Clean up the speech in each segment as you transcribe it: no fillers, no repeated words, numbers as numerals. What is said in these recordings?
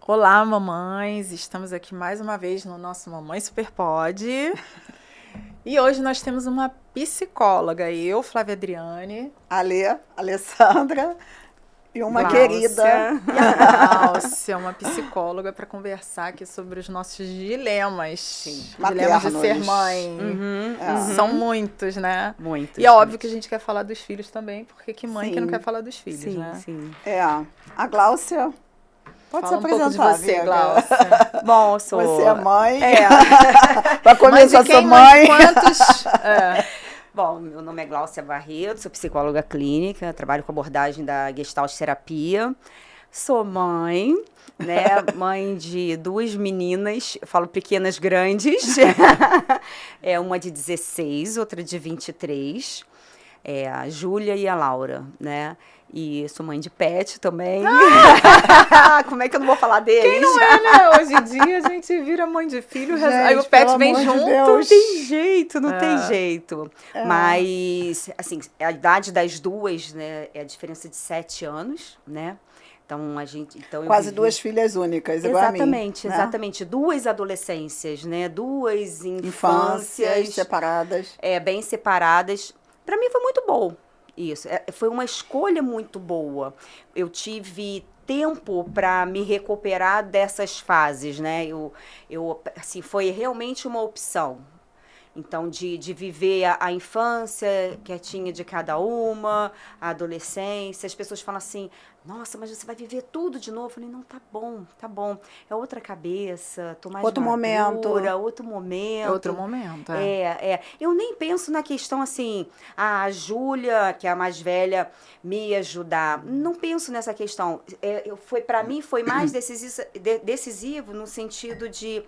Olá, mamães! Estamos aqui mais uma vez no nosso Mamãe Super Pod. E hoje nós temos uma psicóloga, eu, Flávia Adriane, Alessandra e uma Gláucia. querida. E a Gláucia, uma psicóloga, para conversar aqui sobre os nossos dilemas. Sim, dilemas de maternos. ser mãe. São muitos, né? Muitos. E é óbvio que a gente quer falar dos filhos também, porque que mãe Sim. que não quer falar dos filhos, Sim, né? sim. A Gláucia, pode Fala se um pouco de apresentar, você, amiga. Gláucia. Bom, eu sou... Você é mãe. Mãe Para de começar, quem, sou mãe de mãe. quantos? Bom, meu nome é Gláucia Barreto, sou psicóloga clínica, trabalho com abordagem da Gestalt terapia. Sou mãe, né? Mãe de duas meninas, eu falo pequenas grandes. Uma de 16, outra de 23. A Júlia e a Laura, né? E sou mãe de pet também. Como é que eu não vou falar deles? Quem não é, né? Hoje em dia a gente vira mãe de filho, Gente, aí o pet pelo vem amor de junto. Deus. Não tem jeito, não tem jeito. É. Mas, assim, a idade das duas, né, é a diferença de 7 anos, né? Então, eu Quase vivi... duas filhas únicas, igual a mim. Exatamente, né? exatamente. Duas adolescências, né? Duas Infâncias infâncias. separadas. Bem separadas. Para mim foi muito bom isso. Foi uma escolha muito boa. Eu tive tempo para me recuperar dessas fases, né? Assim, foi realmente uma opção. Então, de viver a infância quietinha de cada uma, a adolescência. As pessoas falam assim, nossa, mas você vai viver tudo de novo. Eu falei, não, tá bom, tá bom. É outra cabeça, tô mais Outro madura, momento. outro momento. É outro momento, Eu nem penso na questão assim, a Júlia, que é a mais velha, me ajudar. Não penso nessa questão. Para mim, foi mais decisivo no sentido de...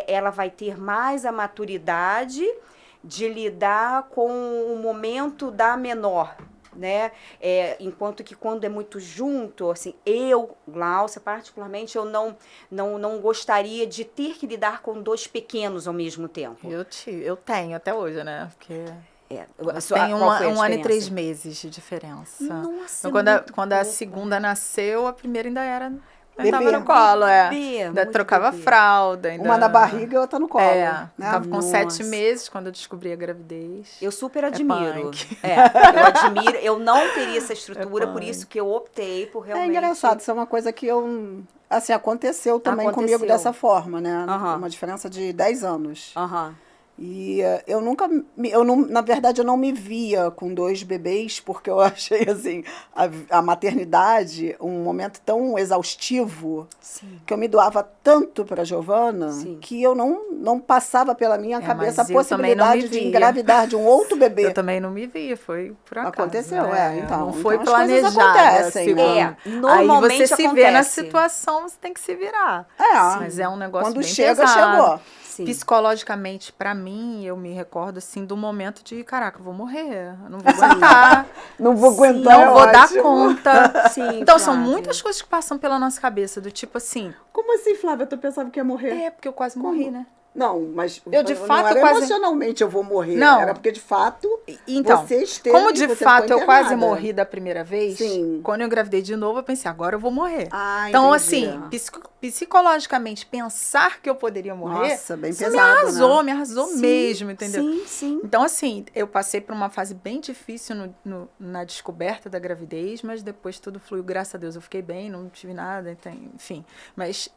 ela vai ter mais a maturidade de lidar com o momento da menor, né? Enquanto que quando é muito junto, assim, Gláucia, particularmente, eu não gostaria de ter que lidar com dois pequenos ao mesmo tempo. Eu tenho até hoje, né? Porque tem Qual foi a um ano e diferença? 3 meses de diferença. Nossa, Então, quando a pouco. segunda nasceu, a primeira ainda era... Bebê. Tava no colo, Bebê, Ainda muito trocava bebê. fralda. Ainda... Uma na barriga e outra no colo. Né? Tava com Nossa. 7 meses quando eu descobri a gravidez. Eu super admiro. punk. Eu admiro. Eu não teria essa estrutura, por punk. isso que eu optei por É realmente... engraçado, isso é uma coisa que assim, aconteceu também Aconteceu. comigo dessa forma, né? Aham. Uma diferença de 10 anos. Aham. E na verdade, eu não me via com 2 bebês, porque eu achei, assim, a maternidade um momento tão exaustivo, Sim. que eu me doava tanto para Giovana, Sim. que eu não passava pela minha cabeça a mas eu também não me possibilidade de via. engravidar de um outro bebê. Eu também não me via, foi por acaso. Aconteceu, né? então. Não foi Então as coisas planejado. acontecem, assim, né? Normalmente aí você se vê na acontece. situação, você tem que se virar. Mas é um negócio quando bem chega, pesado. chegou. Sim. Psicologicamente, pra mim, eu me recordo, assim, do momento de, caraca, eu vou morrer, eu não vou aguentar. Não vou Sim, aguentar, não vou dar ótimo. conta. Sim, Então, são Flávia. muitas coisas que passam pela nossa cabeça, do tipo assim, Como assim, Flávia? Tu pensava que ia morrer? porque eu quase morri, né? Não, mas Eu, de não fato, era quase- emocionalmente eu vou morrer. Não. Era porque, de fato, Então, você esteve, como de você fato ficou eu quase internada. morri da primeira vez, Sim. quando eu engravidei de novo, eu pensei, agora eu vou morrer. Ah, Então, entendi. assim, psicologicamente, pensar que eu poderia morrer, Nossa, bem isso pesado, né? me arrasou Sim, mesmo, entendeu? Sim, sim. Então, assim, eu passei por uma fase bem difícil na descoberta da gravidez, mas depois tudo fluiu, graças a Deus. Eu fiquei bem, não tive nada, enfim. Mas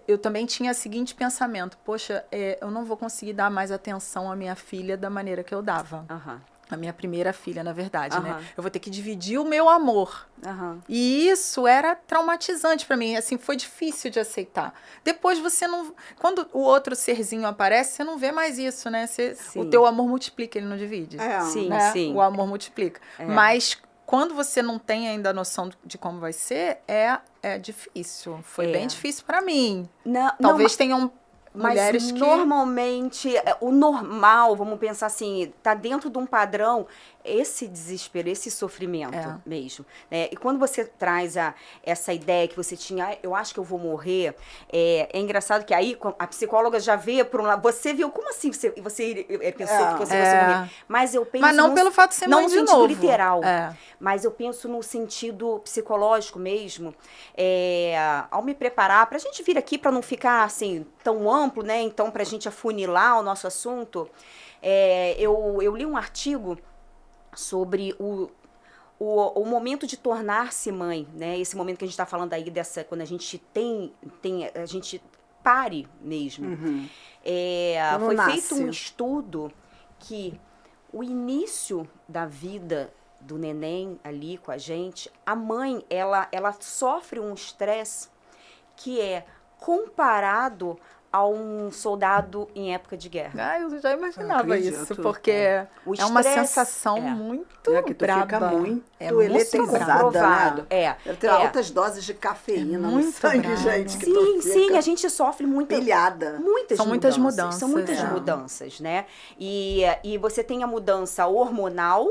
eu também tinha o seguinte pensamento, poxa, eu não vou conseguir dar mais atenção à minha filha da maneira que eu dava. Aham. A minha primeira filha, na verdade, né? Aham. Eu vou ter que dividir o meu amor. Aham. E isso era traumatizante pra mim, assim, foi difícil de aceitar. Depois você não... Quando o outro serzinho aparece, você não vê mais isso, né? O Sim. teu amor multiplica, ele não divide. Sim, Né? sim. O amor multiplica. Mas quando você não tem ainda a noção de como vai ser, é difícil. Foi bem difícil pra mim. Talvez tenham mulheres Mas que... normalmente, o normal, vamos pensar assim, tá dentro de um padrão, esse desespero, esse sofrimento mesmo. Né? E quando você traz essa ideia que você tinha, eu acho que eu vou morrer, é engraçado que aí a psicóloga já vê por um lado, você viu, como assim você pensou que você fosse morrer? Mas eu penso... Mas não pelo fato de ser mãe de novo. Não no sentido literal, mas eu penso no sentido psicológico mesmo, ao me preparar, pra gente vir aqui, pra não ficar assim, tão amplo, né? Então, pra gente afunilar o nosso assunto, eu li um artigo sobre o momento de tornar-se mãe, né? Esse momento que a gente está falando aí quando a gente a gente pare mesmo. Uhum. Foi nasce. feito um estudo que o início da vida do neném ali com a gente, a mãe, ela sofre um estresse que é comparado a um soldado em época de guerra. Eu já imaginava isso, porque é uma estresse, sensação muito que tu braba. fica muito eletrizada, né? Deve ter altas é. doses de cafeína no muito sangue, brabo. gente. Que tu Sim, fica a gente sofre pilhada. São muitas mudanças. São muitas mudanças, né? E você tem a mudança hormonal,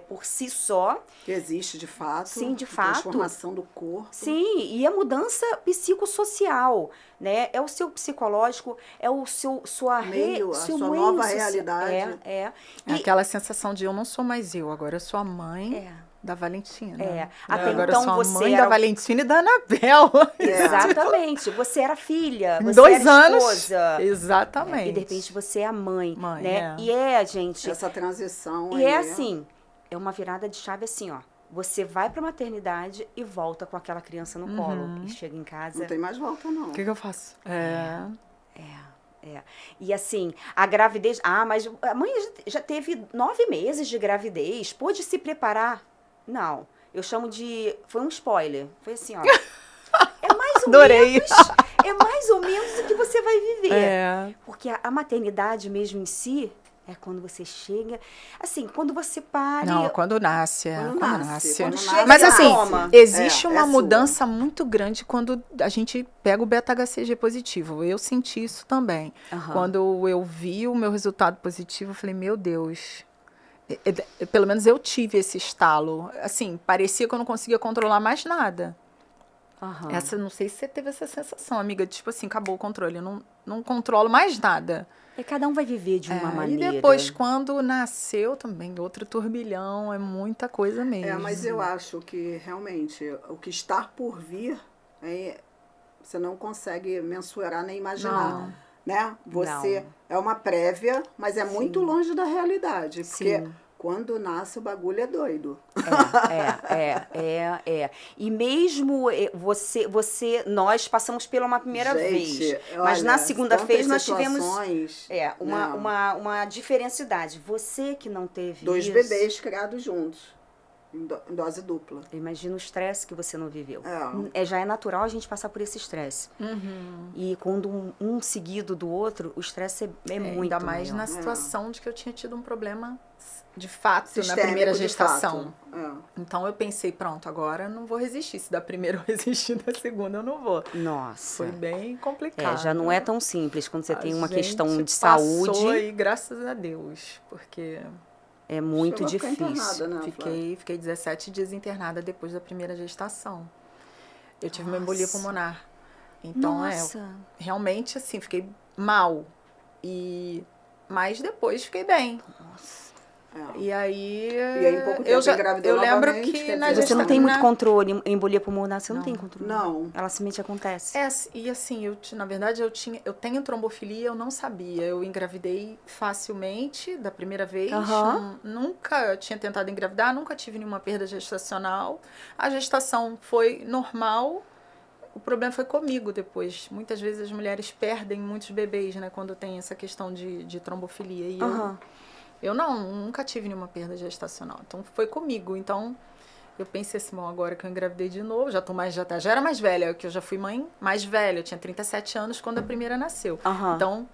por si só. Que existe de fato. Sim, de a fato. Transformação do corpo. Sim, e a mudança psicossocial, né? É o seu psicológico, é o sua meio, a seu sua meio nova social. realidade. É aquela sensação de eu não sou mais eu, agora eu sou a mãe da Valentina. Até agora então eu sou a você mãe era... da Valentina e da Anabel. Exatamente. Você era filha, você 2 era anos. esposa. Exatamente. E de repente você é a mãe, Mãe, né? E gente... Essa transição E aí, é assim, é uma virada de chave assim, ó. Você vai pra maternidade e volta com aquela criança no colo. E chega em casa... Não tem mais volta, não. O que eu faço? E assim, a gravidez... mas a mãe já teve 9 meses de gravidez. Pôde se preparar? Não. Eu chamo de... Foi um spoiler. Foi assim, ó. É mais ou menos... É mais ou menos o que você vai viver. Porque a maternidade mesmo em si... É quando você chega, assim, quando você para... Não, quando nasce. Quando nasce. Mas assim, existe uma sua. mudança muito grande quando a gente pega o beta-HCG positivo. Eu senti isso também. Quando eu vi o meu resultado positivo, eu falei, meu Deus... Pelo menos eu tive esse estalo. Assim, parecia que eu não conseguia controlar mais nada. Não sei se você teve essa sensação, amiga. Tipo assim, acabou o controle. Eu não controlo mais nada. Cada um vai viver de uma maneira. E depois, quando nasceu também, outro turbilhão, é muita coisa mesmo. Mas eu acho que, realmente, o que está por vir, você não consegue mensurar nem imaginar. Né? Você é uma prévia, mas é muito longe da realidade. Porque quando nasce, o bagulho é doido. E mesmo nós passamos pela uma primeira vez. Mas na segunda vez nós tivemos uma diferencidade. Você que não teve 2 bebês criados juntos. Em dose dupla. Imagina o estresse que você não viveu. Já é natural a gente passar por esse estresse. E quando um seguido do outro, o estresse é muito ainda mais maior. na situação de que eu tinha tido um problema de fato sistêmico, na primeira gestação. Então eu pensei, pronto, agora eu não vou resistir. Se da primeira eu resistir, da segunda eu não vou. Nossa. Foi bem complicado. Já não é tão simples quando você tem uma questão de passou saúde. Aí, graças a Deus, porque... É muito difícil. Internada, né, fiquei 17 dias internada depois da primeira gestação. Eu tive uma embolia pulmonar. Então, realmente, assim, fiquei mal. Mas depois fiquei bem. Nossa. E aí, em pouco tempo eu lembro que na você não tem muito controle, embolia pulmonar, você não tem controle. Não. Ela simplesmente acontece. E assim, na verdade, eu tenho trombofilia, eu não sabia. Eu engravidei facilmente da primeira vez. Nunca tinha tentado engravidar, nunca tive nenhuma perda gestacional. A gestação foi normal. O problema foi comigo depois. Muitas vezes as mulheres perdem muitos bebês, né? Quando tem essa questão de trombofilia. E eu nunca tive nenhuma perda gestacional. Então, foi comigo. Então, eu pensei assim, bom, agora que eu engravidei de novo, já era mais velha, que eu já fui mãe mais velha. Eu tinha 37 anos quando a primeira nasceu. Então,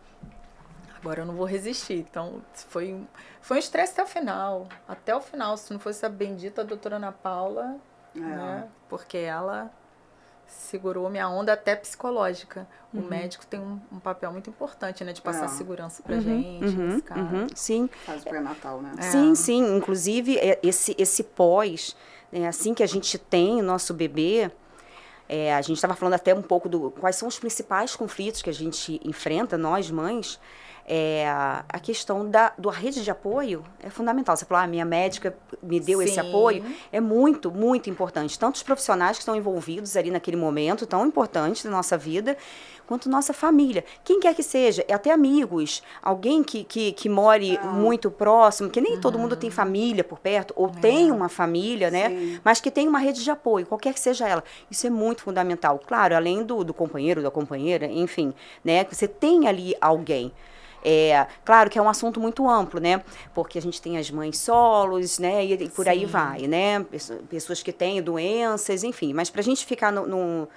agora eu não vou resistir. Então, foi um estresse até o final. Até o final. Se não fosse a bendita doutora Ana Paula, né? Porque ela segurou minha onda até psicológica. O médico tem um papel muito importante, né? De passar segurança pra gente, nesse caso. Sim. Faz o pré-natal, né? Sim, sim. Inclusive, esse pós, né, assim que a gente tem o nosso bebê, a gente estava falando até um pouco quais são os principais conflitos que a gente enfrenta, nós mães. A questão da rede de apoio é fundamental. Você falou, minha médica me deu esse apoio. É muito, muito importante. Tanto os profissionais que estão envolvidos ali naquele momento, tão importante da nossa vida, quanto nossa família. Quem quer que seja, até amigos, alguém que more muito próximo, que nem todo mundo tem família por perto, ou tem uma família, né? Sim. Mas que tem uma rede de apoio, qualquer que seja ela. Isso é muito fundamental. Claro, além do companheiro, da companheira, enfim, né? Você tem ali alguém. Claro que é um assunto muito amplo, né? Porque a gente tem as mães solos, né? E por aí vai, né? Pessoas que têm doenças, enfim. Mas para a gente ficar no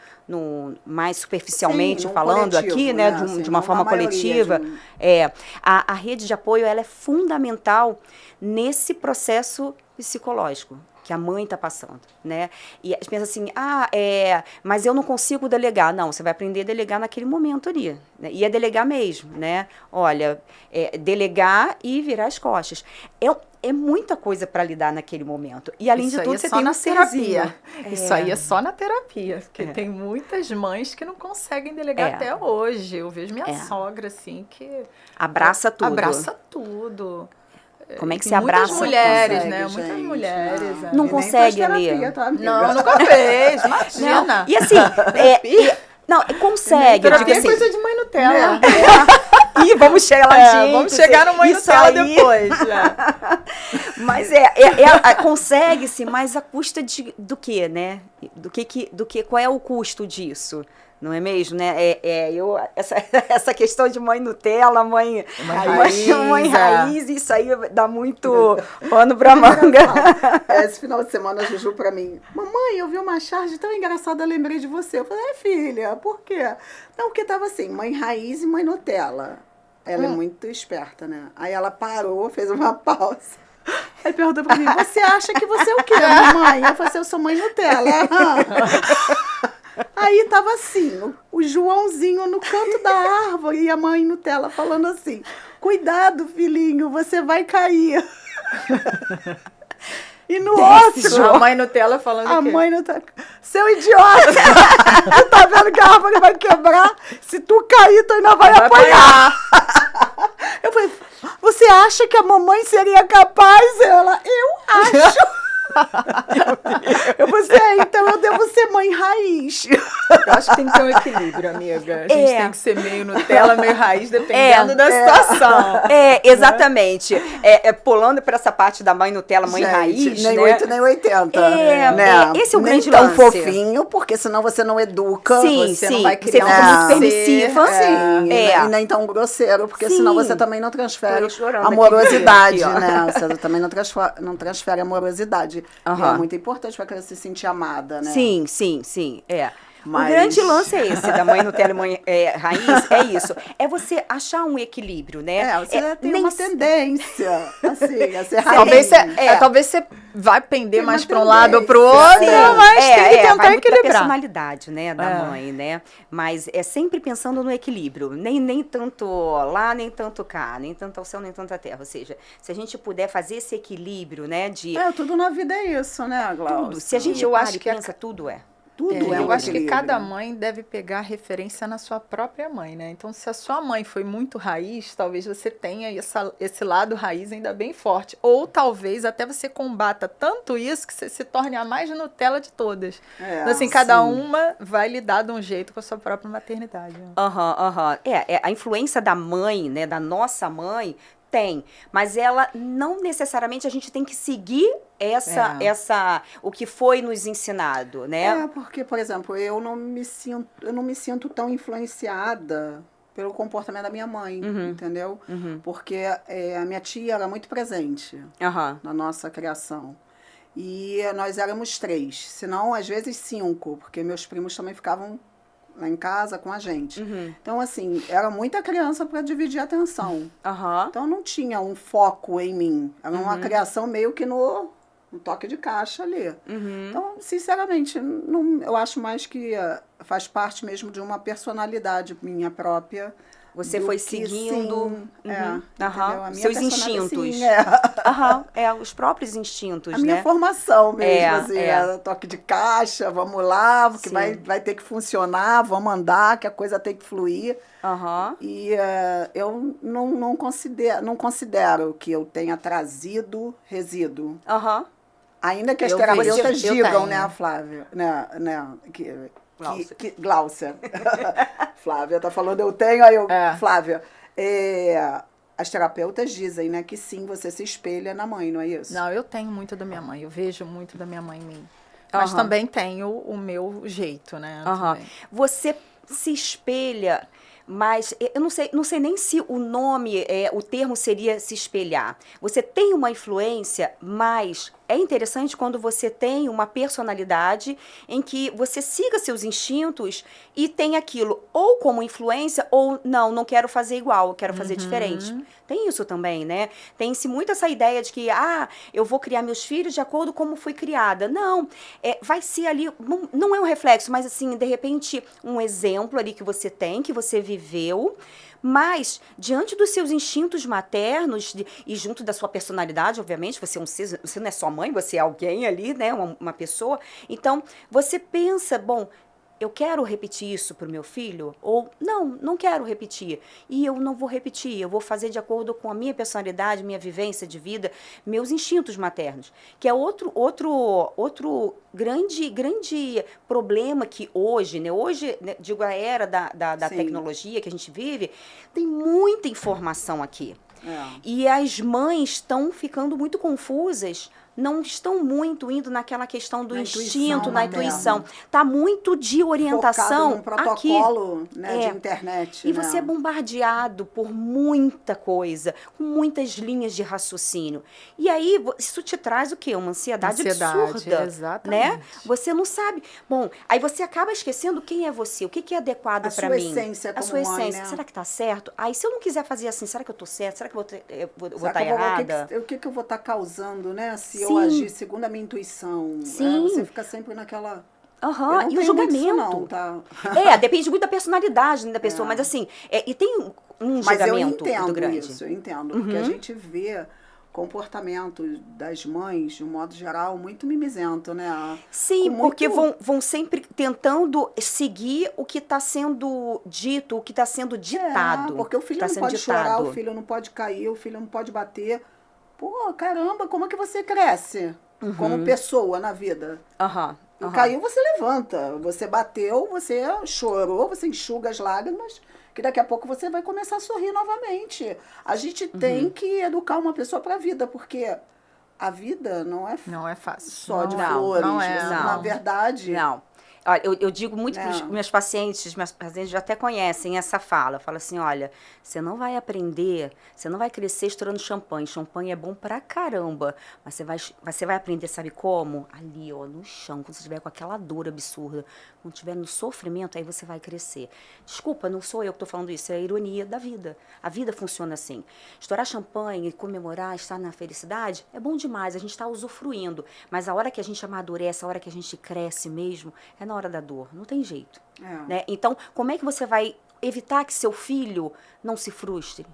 mais superficialmente falando aqui, né? De uma forma coletiva, a rede de apoio ela é fundamental nesse processo psicológico que a mãe está passando, né? E as pessoas assim, mas eu não consigo delegar. Não, você vai aprender a delegar naquele momento ali, né? E é delegar mesmo, né? Olha, delegar e virar as costas. É muita coisa para lidar naquele momento. E além de tudo, você tem uma terapia. Isso aí é só na terapia, porque tem muitas mães que não conseguem delegar até hoje. Eu vejo minha sogra, assim, que... Abraça tudo. Abraça tudo. Como é que se abraça? Muitas mulheres, consegue, né? gente, Muitas mulheres. Não consegue, Lia. Tá, não, nunca fez, imagina. Não. E assim, não, consegue. Terapia é coisa de mãe Nutella. E vamos chegar lá, gente. Vamos chegar no mãe Nutella depois. Mas consegue-se, mas a custa do quê, né? Qual é o custo disso? Não é mesmo, né? Essa questão de mãe Nutella, mãe raiz, isso aí dá muito pano pra manga. Esse final de semana, a Juju pra mim, mamãe, eu vi uma charge tão engraçada, eu lembrei de você. Eu falei, filha, por quê? Não, porque tava assim, mãe raiz e mãe Nutella. Ela é muito esperta, né? Aí ela parou, fez uma pausa. Aí perguntou pra mim, você acha que você é o quê, mamãe? Eu falei assim, eu sou mãe Nutella. Aí tava assim, o Joãozinho no canto da árvore e a mãe Nutella falando assim, cuidado, filhinho, você vai cair. E no outro... A mãe Nutella falando a mãe Nutella, seu idiota, tu tá vendo que a árvore vai quebrar? Se tu cair, tu ainda vai apanhar. Eu falei, você acha que a mamãe seria capaz? Ela, eu acho. Eu falei, então eu devo ser mãe raiz. Eu acho que tem que ter um equilíbrio, amiga. A gente tem que ser meio Nutella, meio raiz, dependendo da situação. Exatamente. Pulando para essa parte da mãe Nutella, mãe raiz, nem né? 8 nem 80. Né? Esse é o grande nem tão lance. Fofinho, porque senão você não educa. Sim, não vai criar você fica muito permissiva. Sim, e nem tão grosseiro, porque senão você também não transfere amorosidade, aqui, né? Você também não transfere amorosidade. É muito importante para a criança se sentir amada, né? Sim. Mas... O grande lance é esse, da mãe Nutella e mãe raiz, é isso. É você achar um equilíbrio, né? Você tem uma tendência, assim, a ser raiz. Talvez você vai pender mais para um lado ou para o outro, mas tem que tentar equilibrar. A personalidade, né, da mãe, né? Mas é sempre pensando no equilíbrio. Nem tanto lá, nem tanto cá, nem tanto ao céu, nem tanto à terra. Ou seja, se a gente puder fazer esse equilíbrio, né, de... tudo na vida é isso, né, Glaucia? Tudo. Se a gente pensa, tudo é. Eu acho que cada mãe deve pegar referência na sua própria mãe, né? Então, se a sua mãe foi muito raiz, talvez você tenha esse lado raiz ainda bem forte. Ou talvez até você combata tanto isso que você se torne a mais Nutella de todas. Então, assim, cada uma vai lidar de um jeito com a sua própria maternidade. A influência da mãe, né, da nossa mãe, tem, mas ela não necessariamente a gente tem que seguir o que foi nos ensinado, né? Porque, por exemplo, eu não me sinto tão influenciada pelo comportamento da minha mãe, entendeu? Porque a minha tia era muito presente na nossa criação. E nós éramos 3, se não, às vezes 5, porque meus primos também ficavam lá em casa com a gente. Então, assim, era muita criança para dividir a atenção. Então, não tinha um foco em mim. Era uma criação meio que no um toque de caixa ali. Então, sinceramente, não, eu acho mais que faz parte mesmo de uma personalidade minha própria. Você foi seguindo entendeu? A minha seus instintos. Sim, os próprios instintos, a minha formação mesmo, toque de caixa, vamos lá, porque vai ter que funcionar, vamos andar, que a coisa tem que fluir. E eu não considero que eu tenha trazido resíduo. Ainda que as terapeutas digam, né, Flávia? Gláucia. Flávia tá falando, eu tenho, aí eu... Flávia, as terapeutas dizem, né, que sim, você se espelha na mãe, não é isso? Não, eu tenho muito da minha mãe, eu vejo muito da minha mãe em mim. Mas também tenho o meu jeito, né? Você se espelha, mas eu não sei nem se o nome, o termo seria se espelhar. Você tem uma influência, mas é interessante quando você tem uma personalidade em que você siga seus instintos e tem aquilo ou como influência ou não quero fazer igual, eu quero fazer diferente. Tem isso também, né? Tem-se muito essa ideia de que, eu vou criar meus filhos de acordo com como fui criada. Não, vai ser ali, não é um reflexo, mas assim, de repente, um exemplo ali que você tem, que você viveu, mas, diante dos seus instintos maternos e junto da sua personalidade, obviamente, você não é só mãe, você é alguém ali, né, uma pessoa. Então, você pensa, bom, eu quero repetir isso para o meu filho? Ou, não quero repetir. E eu não vou repetir, eu vou fazer de acordo com a minha personalidade, minha vivência de vida, meus instintos maternos. Que é outro grande problema que hoje, né, digo, a era da tecnologia que a gente vive, tem muita informação aqui. E as mães estão ficando muito confusas, não estão muito indo naquela questão do instinto, na intuição. Está muito de orientação focado num protocolo, aqui. Né, de internet. E você é bombardeado por muita coisa, com muitas linhas de raciocínio. E aí, isso te traz o quê? Uma ansiedade absurda. Exatamente. Né? Você não sabe. Bom, aí você acaba esquecendo quem é você, o que é adequado para mim. A sua essência. Né? Será que está certo? Aí, se eu não quiser fazer assim, será que eu estou certa? Será que eu vou estar errada? O que eu vou estar causando, né? Se eu agir segundo a minha intuição. Você fica sempre naquela... E o julgamento. Isso não, tá? Depende muito da personalidade, né, da pessoa, mas assim, e tem um julgamento muito grande. Eu entendo, porque a gente vê comportamento das mães, de um modo geral, muito mimizento, né? Sim, porque vão sempre tentando seguir o que está sendo dito, o que está sendo ditado. Porque o filho não pode chorar, o filho não pode cair, o filho não pode bater. Pô, caramba, como é que você cresce como pessoa na vida? Caiu, você levanta. Você bateu, você chorou, você enxuga as lágrimas, que daqui a pouco você vai começar a sorrir novamente. A gente tem que educar uma pessoa para a vida, porque a vida não é fácil. Só de flores. Na verdade... Olha, eu digo muito para os meus pacientes já até conhecem essa fala. Fala assim, olha, você não vai aprender, você não vai crescer estourando champanhe. Champanhe é bom pra caramba, mas você vai aprender, sabe como? Ali, ó, no chão, quando você estiver com aquela dor absurda, quando estiver no sofrimento, aí você vai crescer. Desculpa, não sou eu que estou falando isso, é a ironia da vida. A vida funciona assim. Estourar champanhe, comemorar, estar na felicidade, é bom demais, a gente está usufruindo. Mas a hora que a gente amadurece, a hora que a gente cresce mesmo, é na hora da dor, não tem jeito. Né? Então, como é que você vai evitar que seu filho não se frustre?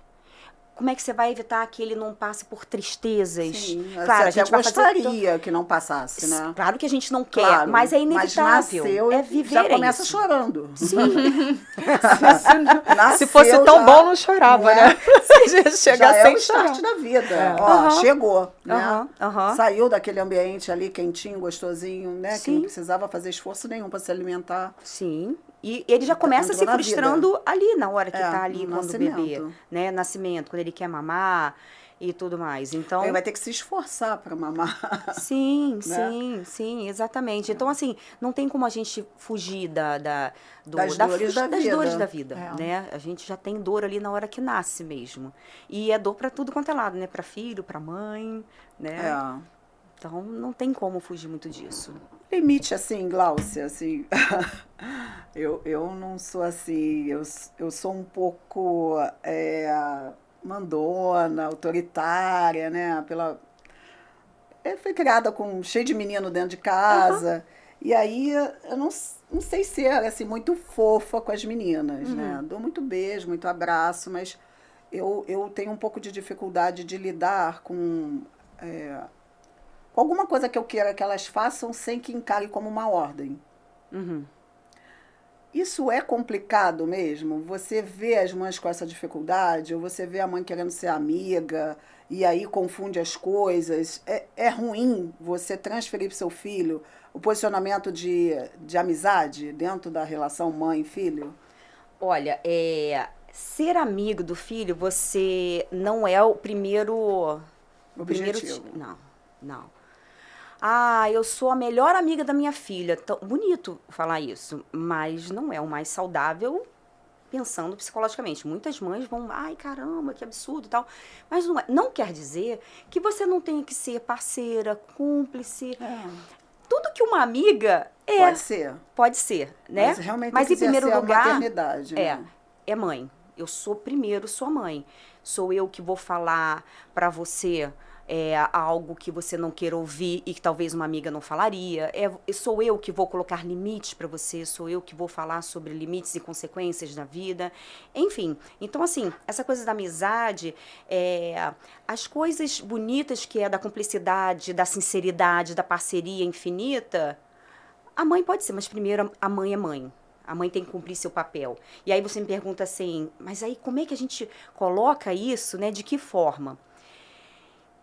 Como é que você vai evitar que ele não passe por tristezas? Sim, claro, a gente gostaria que não passasse, né? Claro que a gente não quer, mas é inevitável. Mas viver já começa isso. chorando. Sim. Se fosse tão bom, não chorava, né? Se chegar já sem é o start chorar. da vida. Chegou, né? Saiu daquele ambiente ali quentinho, gostosinho, né? Que não precisava fazer esforço nenhum para se alimentar. Sim. E ele já começa se frustrando ali, na hora que está ali, quando o bebê, né? Nascimento, quando ele quer mamar e tudo mais. Então, ele vai ter que se esforçar para mamar. Sim, né? sim, exatamente. Então, assim, não tem como a gente fugir das dores da vida, né? A gente já tem dor ali na hora que nasce mesmo. E é dor para tudo quanto é lado, né? Para filho, para mãe, né? Então, não tem como fugir muito disso. Limite, assim, Gláucia, assim, eu não sou assim, eu sou um pouco mandona, autoritária, né, fui criada cheio de menino dentro de casa. E aí, eu não sei ser, assim, muito fofa com as meninas, né? Dou muito beijo, muito abraço, mas eu tenho um pouco de dificuldade de lidar com alguma coisa que eu queira que elas façam sem que encare como uma ordem. Isso é complicado mesmo? Você vê as mães com essa dificuldade? Ou você vê a mãe querendo ser amiga e aí confunde as coisas? É ruim você transferir para o seu filho o posicionamento de amizade dentro da relação mãe-filho? Olha, ser amigo do filho, você não é o primeiro... Objetivo. Não. Ah, eu sou a melhor amiga da minha filha. Tão bonito falar isso, mas não é o mais saudável pensando psicologicamente. Muitas mães vão, ai caramba, que absurdo e tal. Mas não quer dizer que você não tenha que ser parceira, cúmplice. Tudo que uma amiga é. Pode ser. Pode ser, né? Mas realmente em primeiro lugar, a maternidade, né? É mãe. Eu sou primeiro sua mãe. Sou eu que vou falar pra você algo que você não queira ouvir e que talvez uma amiga não falaria. Sou eu que vou colocar limites para você, sou eu que vou falar sobre limites e consequências da vida. Enfim, então assim, essa coisa da amizade, as coisas bonitas que é da cumplicidade, da sinceridade, da parceria infinita, a mãe pode ser, mas primeiro a mãe é mãe. A mãe tem que cumprir seu papel. E aí você me pergunta assim, mas aí como é que a gente coloca isso, né? De que forma?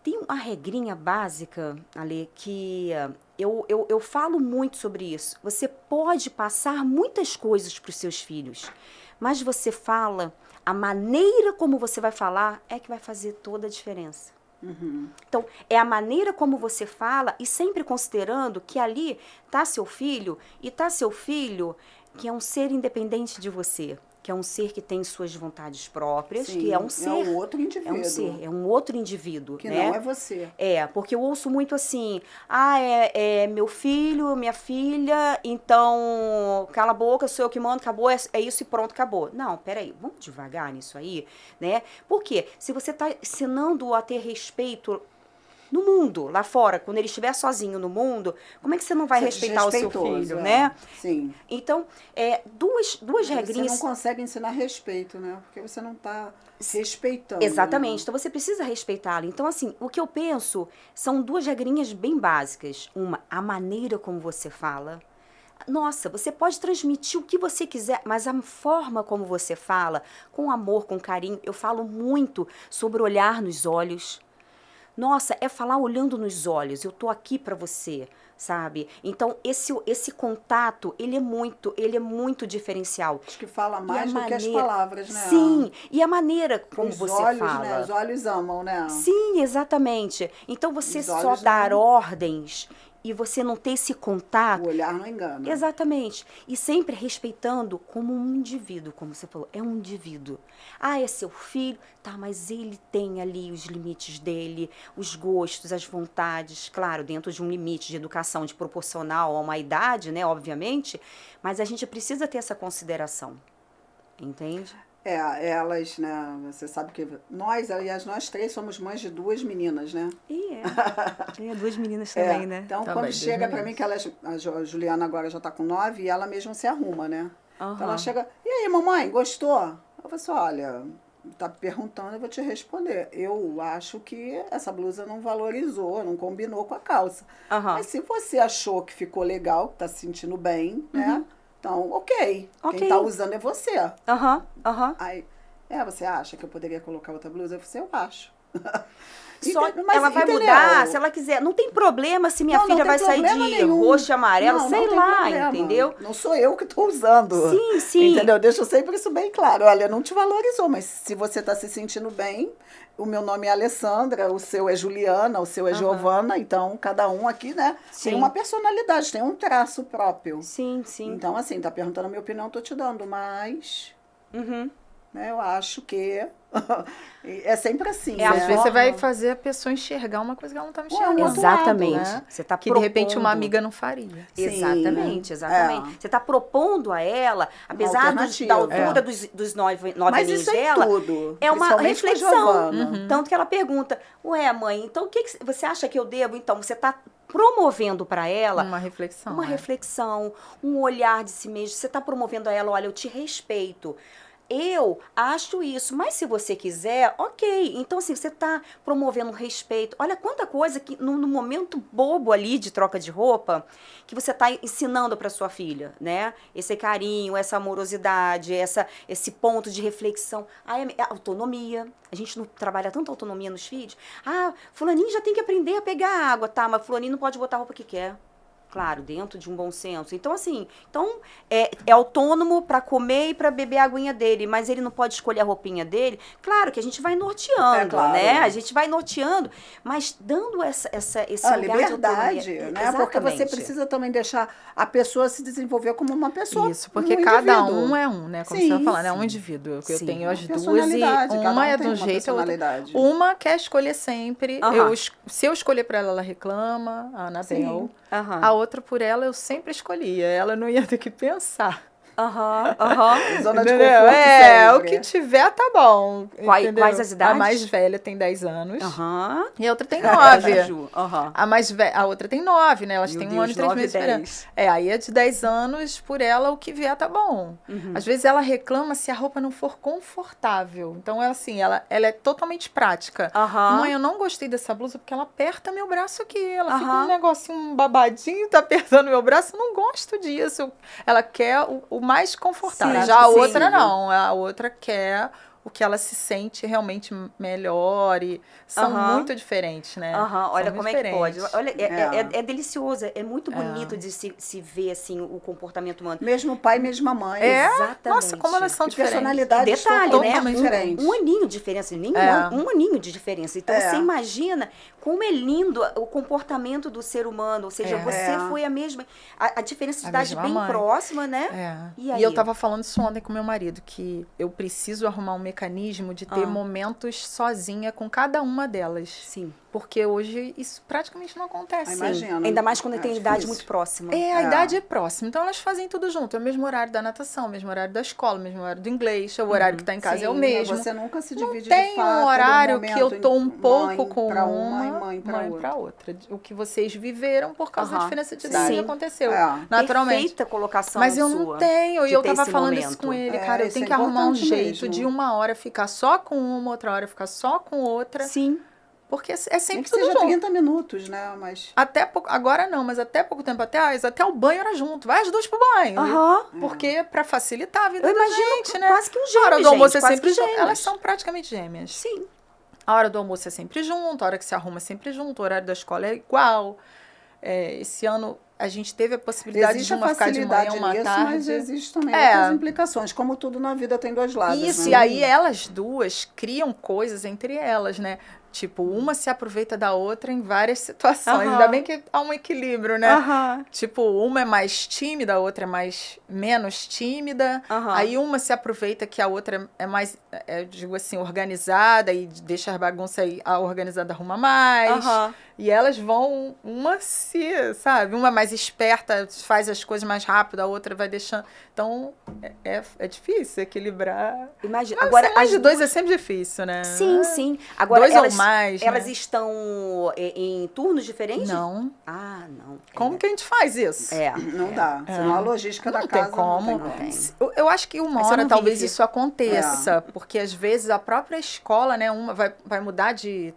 Tem uma regrinha básica, Ale, que eu falo muito sobre isso. Você pode passar muitas coisas para os seus filhos, mas você fala, a maneira como você vai falar é que vai fazer toda a diferença. Então, é a maneira como você fala e sempre considerando que ali está seu filho e está seu filho que é um ser independente de você. Que é um ser que tem suas vontades próprias, Sim, que é um ser... É um outro indivíduo. É um outro indivíduo, que né? não é você. Porque eu ouço muito assim, meu filho, minha filha, então cala a boca, sou eu que mando, acabou, é isso e pronto, acabou. Não, peraí, vamos devagar nisso aí, né? Por quê? Se você está ensinando a ter respeito no mundo, lá fora, quando ele estiver sozinho no mundo, como é que você não vai respeitar o seu filho, né? Sim. Então, duas regrinhas... Você não consegue ensinar respeito, né? Porque você não está respeitando. Exatamente. Né? Então, você precisa respeitá-lo. Então, assim, o que eu penso são duas regrinhas bem básicas. Uma, a maneira como você fala. Nossa, você pode transmitir o que você quiser, mas a forma como você fala, com amor, com carinho, eu falo muito sobre olhar nos olhos. Nossa, é falar olhando nos olhos, eu tô aqui para você, sabe? Então, esse contato, ele é muito diferencial. Acho que fala mais do que as palavras, né? Sim, e a maneira como os você olhos, fala. Né? Os olhos amam, né? Sim, exatamente. Então, você só dar ordens e você não ter esse contato... O olhar não engana. Exatamente. E sempre respeitando como um indivíduo, como você falou. É um indivíduo. É seu filho, tá, mas ele tem ali os limites dele, os gostos, as vontades, claro, dentro de um limite de educação, de proporcional a uma idade, né, obviamente, mas a gente precisa ter essa consideração. Entende? Elas, né, você sabe que aliás, nós três somos mães de duas meninas, né? Duas meninas também, né? Então, quando chega pra mim, que a Juliana agora já tá com 9, e ela mesma se arruma, né? Então ela chega, e aí, mamãe, gostou? Eu falo assim, olha, tá perguntando, eu vou te responder. Eu acho que essa blusa não valorizou, não combinou com a calça. Mas se você achou que ficou legal, que tá se sentindo bem, né? Então, ok. Quem tá usando é você. Aí, você acha que eu poderia colocar outra blusa? Eu acho. Mas ela vai mudar se ela quiser. Não tem problema se minha filha vai sair de roxo e amarelo, sei lá, entendeu? Não sou eu que tô usando. Sim. Entendeu? Deixa sempre isso bem claro. Olha, não te valorizou, mas se você tá se sentindo bem, o meu nome é Alessandra, o seu é Juliana, o seu é Giovana, então cada um aqui, né, tem uma personalidade, tem um traço próprio. Sim. Então, assim, tá perguntando a minha opinião, tô te dando, mas... né? Eu acho que é sempre assim. Às vezes você vai fazer a pessoa enxergar uma coisa que ela não está enxergando. Exatamente. Né? Você tá que de repente uma amiga não faria. Exatamente. Você está propondo a ela, apesar da altura dos 9 aninhos dela, tudo, é uma reflexão. Tanto que ela pergunta, ué, mãe, então o que você acha que eu devo? Então, você está promovendo para ela uma reflexão. Reflexão, um olhar de si mesmo. Você está promovendo a ela, olha, eu te respeito. Eu acho isso, mas se você quiser, ok. Então, assim, você está promovendo respeito. Olha quanta coisa que no momento bobo ali de troca de roupa, que você está ensinando para sua filha, né? Esse carinho, essa amorosidade, esse ponto de reflexão. A autonomia. A gente não trabalha tanta autonomia nos filhos. Fulaninho já tem que aprender a pegar água, tá? Mas fulaninho não pode botar a roupa que quer. Claro, dentro de um bom senso. Então, assim, é autônomo para comer e para beber a aguinha dele, mas ele não pode escolher a roupinha dele. Claro que a gente vai norteando, né? A gente vai norteando, mas dando esse lugar liberdade, de autonomia. né? Porque você precisa também deixar a pessoa se desenvolver como uma pessoa. Isso, porque cada um é um, né? Como você vai falar, né? Um indivíduo. Eu tenho as duas e uma é de um jeito, a outra. Uma quer escolher sempre. Se eu escolher para ela, ela reclama, a Anabel. A outra por ela eu sempre escolhia. Ela não ia ter que pensar. Zona de conforto sempre. O que tiver tá bom. Quais as idades? A mais velha tem 10 anos. E a outra tem 9. A outra tem 9, né? Elas têm 1 ano e 3 meses esperando. Aí é de 10 anos, por ela o que vier tá bom. Às vezes ela reclama se a roupa não for confortável. Então é assim, ela é totalmente prática. Mãe, eu não gostei dessa blusa porque ela aperta meu braço aqui. Ela fica um negocinho, um babadinho, tá apertando meu braço. Eu não gosto disso. Ela quer o mais confortável. Já a outra não. A outra quer o que ela se sente realmente melhor e são muito diferentes, né? Olha como diferentes. É que pode. Olha, é delicioso, é muito bonito de se ver assim o comportamento humano. Mesmo pai, mesma mãe. Exatamente. Nossa, como elas são diferentes. Personalidades totalmente diferentes. Um aninho de diferença, um aninho de diferença. Então você imagina como é lindo o comportamento do ser humano, ou seja, você foi a mesma, a diferença de idade bem próxima, né? E eu tava falando isso ontem com meu marido, que eu preciso arrumar um mecanismo de ter momentos sozinha com cada uma delas. Sim. Porque hoje isso praticamente não acontece. Imagina. Ainda mais quando tem idade muito próxima. A idade é próxima. Então elas fazem tudo junto. É o mesmo horário da natação, o mesmo horário da escola, o mesmo horário do inglês. O horário que tá em casa é o mesmo. Você nunca se divide não tem de fato, um horário que eu tô um pouco com uma e mãe pra outra. O que vocês viveram por causa da diferença de idade aconteceu. Naturalmente. Perfeita colocação. Mas eu não tenho. E eu tava falando isso com ele, cara. Eu tenho que arrumar um jeito de uma hora ficar só com uma, outra hora ficar só com outra. Sim. Porque é sempre que tudo seja junto. 30 minutos, né? Mas... Agora não, mas até pouco tempo atrás, até o banho era junto. Vai as duas pro banho. Porque pra facilitar a vida da gente, né? Quase que um gêmeo, a hora do almoço é quase sempre junto. Elas são praticamente gêmeas. Sim. A hora do almoço é sempre junto, a hora que se arruma é sempre junto, o horário da escola é igual. Esse ano a gente teve a possibilidade de uma ficar de manhã uma tarde. Mas existe também outras implicações. Como tudo na vida tem dois lados. Isso, né? E aí elas duas criam coisas entre elas, né? Tipo, uma se aproveita da outra em várias situações. Ainda bem que há um equilíbrio, né? Tipo, uma é mais tímida, a outra é menos tímida. Aí uma se aproveita que a outra é mais, digo assim, organizada e deixa as bagunças aí, a organizada arruma mais. E elas vão, uma é mais esperta, faz as coisas mais rápido, a outra vai deixando. Então, é difícil equilibrar. Imagina. Mas agora, as de dois é sempre difícil, né? Sim. Agora, dois ou mais, elas né? Estão em turnos diferentes? Não. Não. Como que a gente faz isso? Não dá. Senão a logística da casa tem como. Não tem. Eu acho que uma hora talvez isso aconteça, porque às vezes a própria escola, né, uma vai mudar de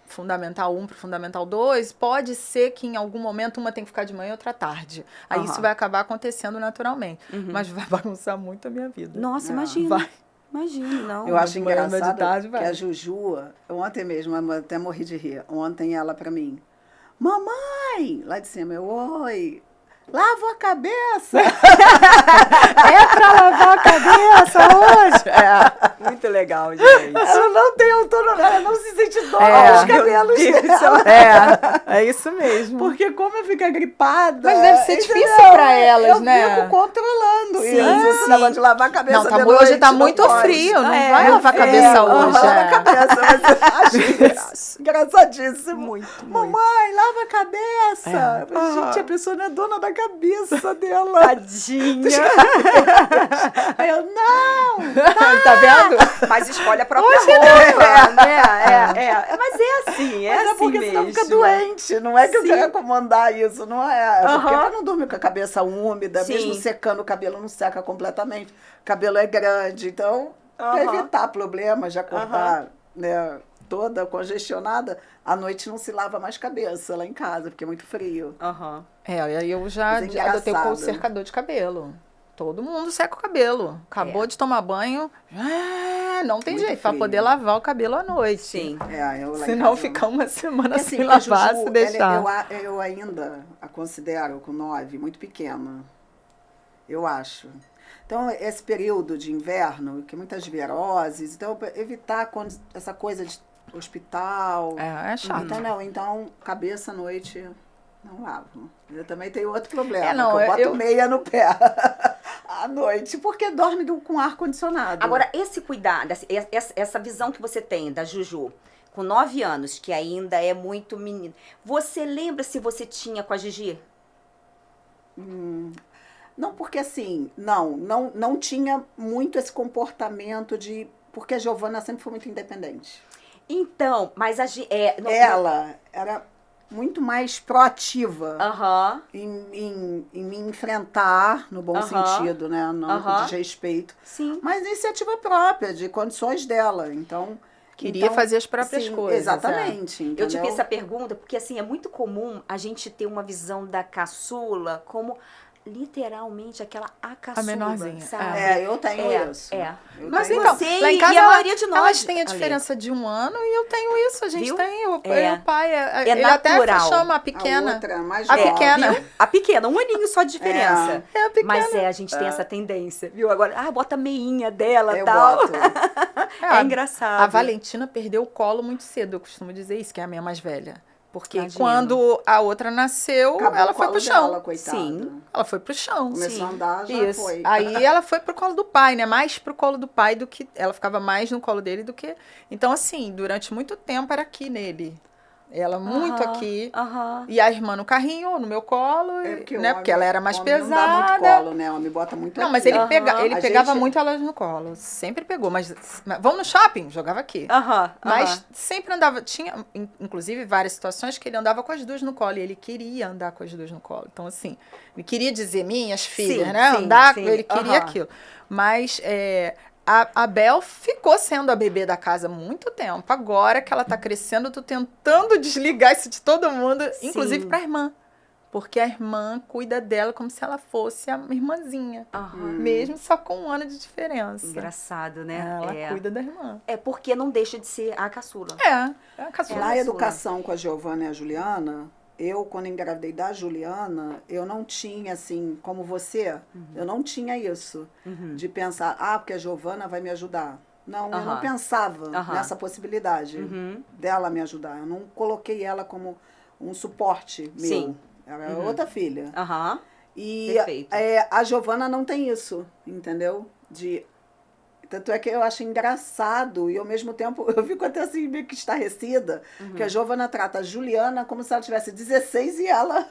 Fundamental 1 para Fundamental 2, pode ser que em algum momento uma tem que ficar de manhã e outra à tarde. Aí isso vai acabar acontecendo naturalmente. Mas vai bagunçar muito a minha vida. Nossa, imagina. Vai. Imagina, não. Eu acho engraçado que a Juju, ontem mesmo, eu até morri de rir. Ontem ela pra mim, mamãe, lá de cima, oi, lavo a cabeça. É pra lavar a cabeça hoje? Muito legal, gente. Ela não tem autonomia, ela não se sente dona dos cabelos dela. É isso mesmo. Porque como eu fico gripada... Mas deve ser difícil pra elas, né? Eu fico controlando Sim, isso. Esse negócio de lavar a cabeça Não, de hoje noite, tá não muito pode. frio, não vai lavar a cabeça hoje. Lava a cabeça, mas eu acho engraçadíssimo. Muito. Mamãe, lava a cabeça. Mas, gente, a pessoa não é dona da cabeça dela. Tadinha. Aí eu, não! Tá vendo? Mas escolhe a própria roupa, né? Mas é assim, Mas é assim porque mesmo. senão fica doente. Não é que eu Sim. quero recomendar isso, não é? É porque Aham. pra não dormir com a cabeça úmida, Sim. mesmo secando o cabelo, não seca completamente. O cabelo é grande, então, pra Aham. evitar problemas de acordar, né, toda congestionada, à noite não se lava mais cabeça lá em casa, porque é muito frio. Aham. Aí eu já Mas é adotei o engraçado. secador de cabelo. Todo mundo seca o cabelo. Acabou de tomar banho, não tem Muito jeito, pra frio. poder lavar o cabelo à noite. Sim. Eu lá em Senão casa, fica uma semana Porque, assim, sem porque a lavar, Juju, se deixar. eu ainda a considero, com 9, muito pequena. Eu acho. Então, esse período de inverno, que muitas viroses, então, evitar essa coisa de hospital. É chato. Entendeu? Então, cabeça à noite, não lavo. Eu também tenho outro problema, não, que eu boto eu- meia no pé à noite, porque dorme com ar-condicionado. Agora, esse cuidado, essa visão que você tem da Juju, com 9 anos, que ainda é muito menina, você lembra se você tinha com a Gigi? Não, porque assim, não tinha muito esse comportamento de... Porque a Giovana sempre foi muito independente. Então, mas a Gigi... Ela era muito mais proativa Aham, em me enfrentar, no bom Aham. sentido, né? Não Aham. de respeito. sim. Mas iniciativa própria, de condições dela. Então... Queria fazer as próprias sim, coisas. Exatamente. Eu te entendeu? fiz essa pergunta porque, assim, é muito comum a gente ter uma visão da caçula como literalmente aquela a caçula, menorzinha, sabe? Eu tenho isso. É. Eu Mas tenho então, isso. Você lá em e casa a maioria de nós, elas têm a Ale. diferença de 1 ano e eu tenho isso. A gente Viu? tem. Eu É. e o pai. É Ele até natural. chama a A pequena. outra, mais A nova. pequena. Viu? A pequena, 1 aninho só de diferença. É a pequena. Mas a gente tem essa tendência, viu? Agora, bota a meinha dela e Eu tal. boto. É engraçado. A Valentina perdeu o colo muito cedo. Eu costumo dizer isso, que é a minha mais velha. Porque Imagino. quando a outra nasceu, Acabou ela o foi colo pro chão. dela, coitada. Sim. Ela foi pro chão. Começou a andar, já Isso. foi. Aí ela foi pro colo do pai, né? Mais pro colo do pai do que... Ela ficava mais no colo dele do que... Então, assim, durante muito tempo era aqui nele. Ela muito Aham, aqui. aham. E a irmã no carrinho, no meu colo, Porque né? o Porque ela era mais homem pesada. Não dá muito colo, né? O homem bota muito Não, mas aqui. ele, ele A pegava gente- muito elas no colo. Sempre pegou. Mas vamos no shopping? Jogava aqui. Aham, Mas aham. sempre andava, tinha inclusive várias situações que ele andava com as duas no colo e ele queria andar com as duas no colo. Então, assim, ele queria dizer minhas filhas, Sim, né? sim, Andar, sim, ele queria aham. aquilo. Mas a Bel ficou sendo a bebê da casa há muito tempo. Agora que ela tá crescendo, eu tô tentando desligar isso de todo mundo, inclusive Sim. pra irmã. Porque a irmã cuida dela como se ela fosse a irmãzinha. Aham. Mesmo só com 1 ano de diferença. Engraçado, né? Ela cuida da irmã. É porque não deixa de ser a caçula. É a caçula. Na educação com a Giovana e a Juliana, eu, quando engravidei da Juliana, eu não tinha, assim, como você, eu não tinha isso. De pensar, porque a Giovana vai me ajudar. Não, eu não Aham. pensava Aham. nessa possibilidade dela me ajudar. Eu não coloquei ela como um suporte meu. Sim. Era outra filha. Aham. E Perfeito. a Giovana não tem isso, entendeu? Tanto é que eu acho engraçado e, ao mesmo tempo, eu fico até assim meio que estarrecida, que a Giovana trata a Juliana como se ela tivesse 16 e ela...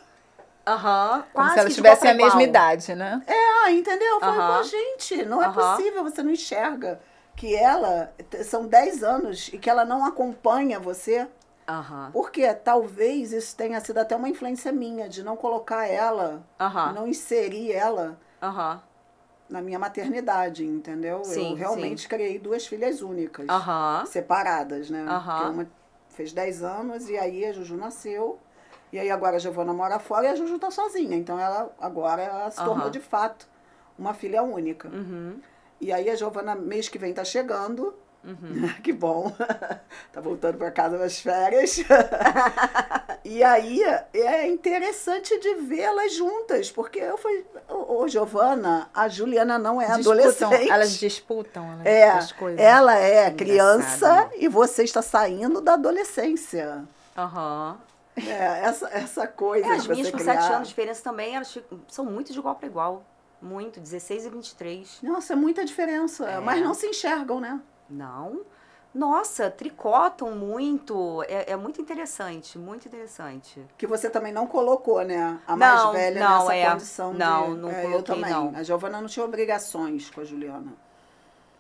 Aham. Como Quase se elas que de igual tivessem a pra igual. mesma idade, né? Entendeu? Eu falei, gente, não é Aham. possível, você não enxerga que ela... São 10 anos e que ela não acompanha você. Aham. Porque talvez isso tenha sido até uma influência minha, de não colocar ela, Aham. não inserir ela Aham. na minha maternidade, entendeu? Sim, eu realmente criei 2 filhas únicas, Aham. separadas, né? Aham. Porque uma fez 10 anos e aí a Juju nasceu. E aí agora a Giovana mora fora e a Juju tá sozinha. Então ela se tornou Aham. de fato uma filha única. Uhum. E aí a Giovana, mês que vem, tá chegando. Que bom. Tá voltando para casa das férias. E aí é interessante de vê-las juntas, porque eu fui, Giovana, a Juliana não é adolescente. Elas disputam as coisas. Ela é criança Engraçado. e você está saindo da adolescência. Aham. Essa coisa As de você minhas com criar... 7 anos de diferença também, elas são muito de igual para igual. Muito, 16 e 23. Nossa, é muita diferença. Mas não se enxergam, né? Não. Nossa, tricotam muito. É muito interessante, muito interessante. Que você também não colocou, né? A mais velha nessa condição não, de... Não eu coloquei, também. não. A Giovana não tinha obrigações com a Juliana.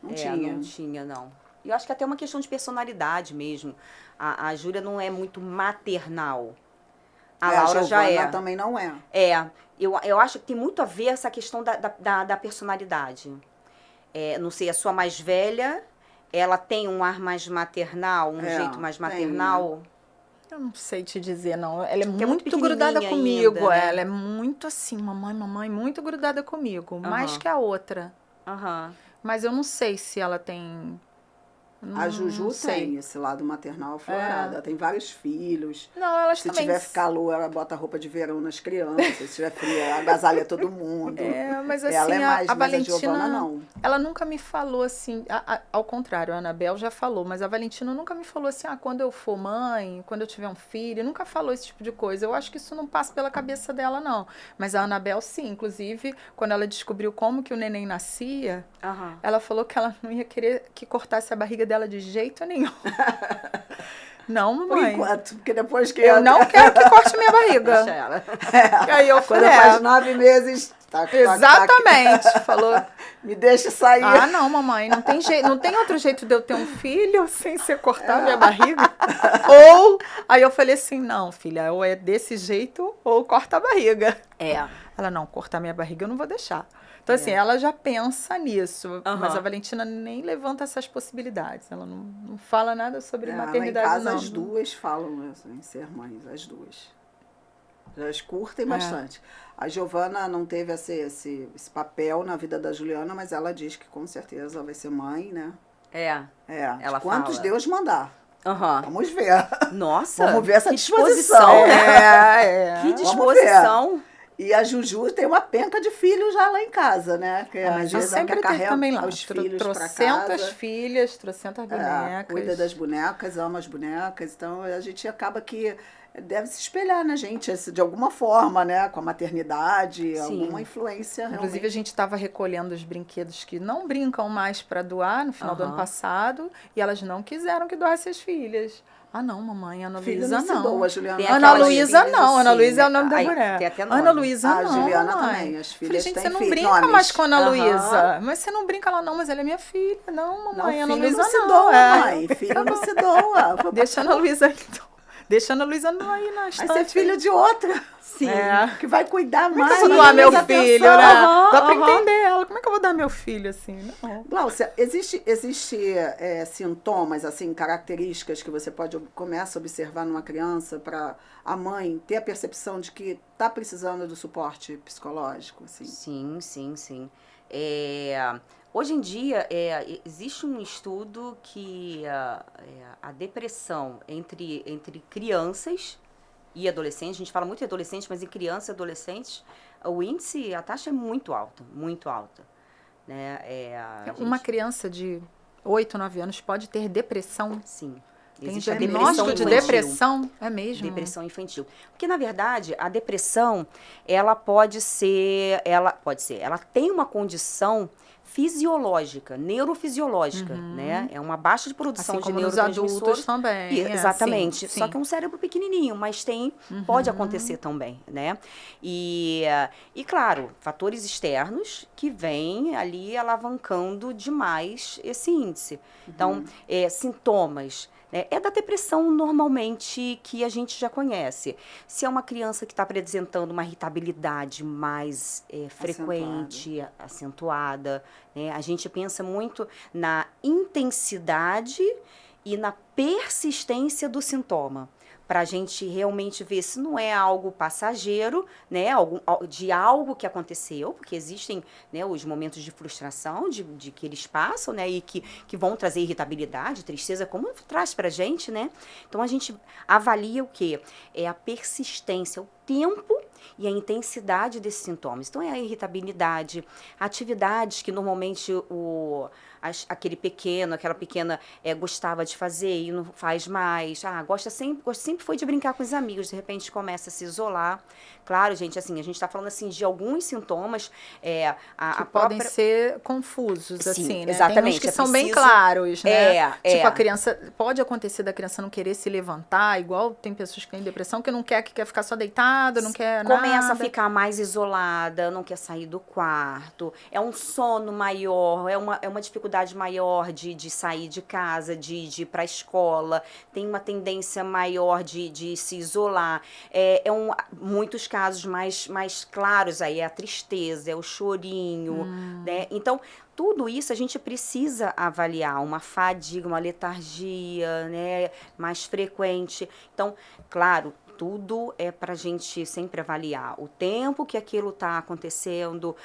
Não tinha. Não tinha, não. E eu acho que até uma questão de personalidade mesmo. A Júlia não é muito maternal. A Laura já é. A Giovana também não é. Eu acho que tem muito a ver essa questão da personalidade. Não sei, a sua mais velha, ela tem um ar mais maternal, jeito mais maternal? Né? Eu não sei te dizer, não. Ela é muito muito grudada comigo. Ainda, né? Ela é muito assim, mamãe, muito grudada comigo. Mais que a outra. Mas eu não sei se ela tem... A Juju tem esse lado maternal aflorado. Ela tem vários filhos. Não, elas se também... tiver calor, ela bota roupa de verão nas crianças. Se tiver frio, ela agasalha todo mundo. Mas assim, ela é mais, a mas Valentina, a Giovana não. Ela nunca me falou assim, ao contrário, a Anabel já falou, mas a Valentina nunca me falou assim, quando eu for mãe, quando eu tiver um filho, nunca falou esse tipo de coisa. Eu acho que isso não passa pela cabeça dela, não. Mas a Anabel, sim. Inclusive, quando ela descobriu como que o neném nascia, ela falou que ela não ia querer que cortasse a barriga dela de jeito nenhum. Não, mamãe. Por enquanto, porque depois que... Eu não quero que corte minha barriga. Deixa ela. E aí eu falei, quando faz 9 meses... Exatamente. Falou... Me deixa sair. Não, mamãe, não tem jeito, não tem outro jeito de eu ter um filho sem você cortar minha barriga. Aí eu falei assim, não, filha, ou é desse jeito ou corta a barriga. Ela, não, cortar minha barriga eu não vou deixar. Então, assim, ela já pensa nisso, mas a Valentina nem levanta essas possibilidades. Ela não fala nada sobre maternidade, lá em casa, não. as duas falam em ser mães, as duas. Elas curtem bastante. A Giovana não teve esse papel na vida da Juliana, mas ela diz que com certeza vai ser mãe, né? Ela quantos fala. Deus mandar. Vamos ver. Nossa, vamos ver essa que disposição. Que disposição. E a Juju tem uma penca de filhos já lá em casa, né? Que mas eu sempre teve também lá. Os filhos pra casa. Trocentas filhas, trocentas bonecas. Cuida das bonecas, ama as bonecas. Então, a gente acaba que deve se espelhar na gente, de alguma forma, né? Com a maternidade, alguma influência. Inclusive, realmente. a gente estava recolhendo os brinquedos que não brincam mais para doar no final do ano passado. E elas não quiseram que doasse as filhas. Não, mamãe, Ana Luísa não. Doa, Juliana. Ana Luísa não. Ana Luísa é o nome da mulher. Tem até nome. Ana Luísa não. A Juliana mamãe. também. As filhas gente, têm você não filhos, brinca nomes. mais com a Ana Luísa. Mas você não brinca lá, não, mas ela é minha filha. Não, mamãe, não, Ana filho Luísa não se doa, mãe. Filho não se doa. Deixa a Ana Luísa então. Deixa a Ana Luísa aí na estante. Vai ser filho de outra. Sim. Que vai cuidar mais. mais. Como é que eu vou doar meu filho, né? Dá pra entender ela. Como é que eu vou dar meu filho assim? Não. Gláucia, existe sintomas, assim, características que você começa a observar numa criança para a mãe ter a percepção de que está precisando do suporte psicológico? Assim? Sim. Hoje em dia, existe um estudo que a depressão entre crianças e adolescentes, a gente fala muito em adolescentes, mas em crianças e adolescentes, a taxa é muito alta, né? Uma criança de 8, 9 anos pode ter depressão? Sim. Tem Existe diagnóstico de depressão? É mesmo? Depressão infantil. Porque, na verdade, a depressão, ela tem uma condição fisiológica, neurofisiológica, né? É uma baixa de produção assim de como nos neurotransmissores. adultos também. Exatamente. Sim. Só que é um cérebro pequenininho, mas pode acontecer também, né? E claro, fatores externos que vêm ali alavancando demais esse índice. Então, sintomas. É da depressão, normalmente, que a gente já conhece. Se é uma criança que está apresentando uma irritabilidade mais frequente, acentuada, né? A gente pensa muito na intensidade e na persistência do sintoma, para a gente realmente ver se não é algo passageiro, né, de algo que aconteceu, porque existem, né, os momentos de frustração de que eles passam, né, e que vão trazer irritabilidade, tristeza, como traz para a gente, né? Então, a gente avalia o quê? É a persistência, o tempo e a intensidade desses sintomas. Então, é a irritabilidade, atividades que normalmente aquele pequeno, aquela pequena gostava de fazer e não faz mais. Sempre foi de brincar com os amigos, de repente começa a se isolar. Claro, gente, assim, a gente está falando assim de alguns sintomas que podem ser confusos, Sim, assim, né? Exatamente. Tem uns que são bem claros, né? Tipo, a criança, pode acontecer da criança não querer se levantar, igual tem pessoas que têm depressão que quer ficar só deitada, não quer nada. Começa a ficar mais isolada, não quer sair do quarto, é um sono maior, é uma dificuldade maior de sair de casa, de ir para a escola, tem uma tendência maior de se isolar. Muitos casos mais claros aí, é a tristeza, é o chorinho, né? Então, tudo isso a gente precisa avaliar, uma fadiga, uma letargia, né, mais frequente. Então, claro, tudo é para a gente sempre avaliar o tempo que aquilo está acontecendo,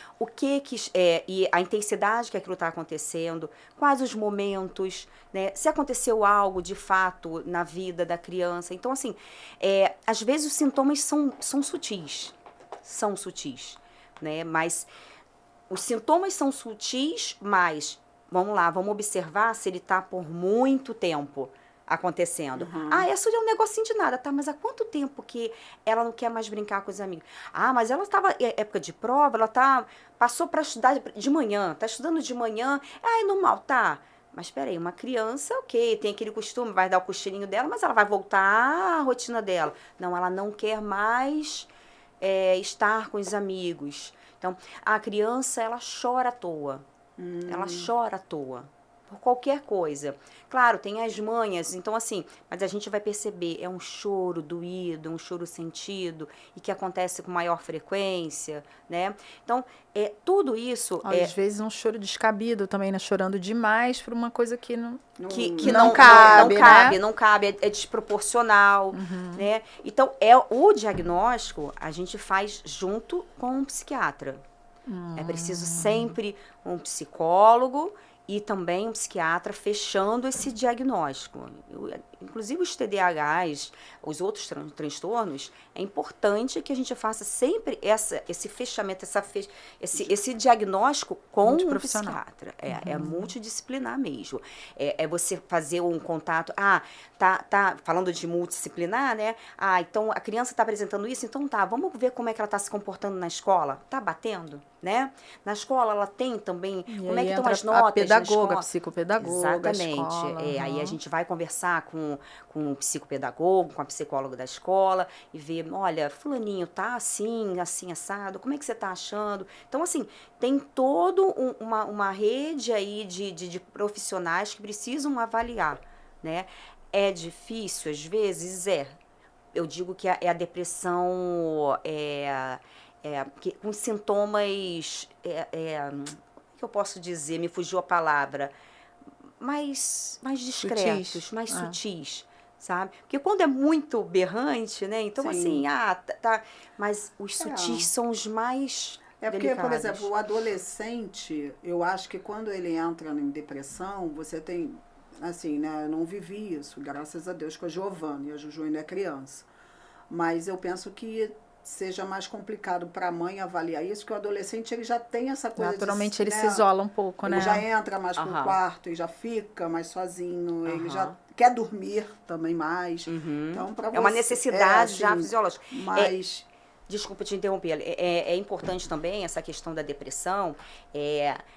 e a intensidade que aquilo está acontecendo, quais os momentos, né, se aconteceu algo de fato na vida da criança. Então, assim, às vezes os sintomas são sutis, né, mas os sintomas são sutis, mas, vamos observar se ele está por muito tempo acontecendo. É só um negocinho de nada, tá? Mas há quanto tempo que ela não quer mais brincar com os amigos? Mas ela estava, época de prova, passou para estudar de manhã, tá estudando de manhã, é normal, tá? Mas peraí, uma criança, ok, tem aquele costume, vai dar o cochilinho dela, mas ela vai voltar à rotina dela. Não, ela não quer mais estar com os amigos. Então, a criança, ela chora à toa. Ela chora à toa. Por qualquer coisa. Claro, tem as manhas, então assim, mas a gente vai perceber, é um choro doído, um choro sentido, e que acontece com maior frequência, né? Então, tudo isso... Às vezes um choro descabido também, né? Chorando demais por uma coisa que não cabe, não cabe, é desproporcional, né? Então, o diagnóstico a gente faz junto com um psiquiatra. É preciso sempre um psicólogo e também um psiquiatra fechando esse diagnóstico. Inclusive os TDAHs, os outros transtornos, é importante que a gente faça sempre esse fechamento, esse diagnóstico com um psiquiatra. É multidisciplinar mesmo. É você fazer um contato. Tá falando de multidisciplinar, né? Então a criança está apresentando isso, então vamos ver como é que ela está se comportando na escola. Tá batendo, né? Na escola ela tem também, como é que estão as notas? A pedagoga, a psicopedagoga. Exatamente. Aí a gente vai conversar com o psicopedagogo, com a psicóloga da escola e ver, olha, fulaninho tá assim, assado, como é que você tá achando? Então, assim, tem toda uma rede aí de profissionais que precisam avaliar, né? É difícil, às vezes, eu digo que a depressão com sintomas, como que eu posso dizer, me fugiu a palavra, mais discretos, sutis. Mais sutis, sabe? Porque quando é muito berrante, né? Então, Sim. assim, mas os sutis são os mais porque, delicados. Por exemplo, o adolescente, eu acho que quando ele entra em depressão, você tem, assim, né? Eu não vivi isso, graças a Deus, com a Giovana, e a Juju ainda é criança. Mas eu penso que seja mais complicado para a mãe avaliar isso, que o adolescente ele já tem essa coisa. Naturalmente ele se isola um pouco, né? Ele já entra mais pro quarto e já fica mais sozinho, ele já quer dormir também mais. Então, para você, uma necessidade já assim, fisiológica. Mas desculpa te interromper, é importante também essa questão da depressão.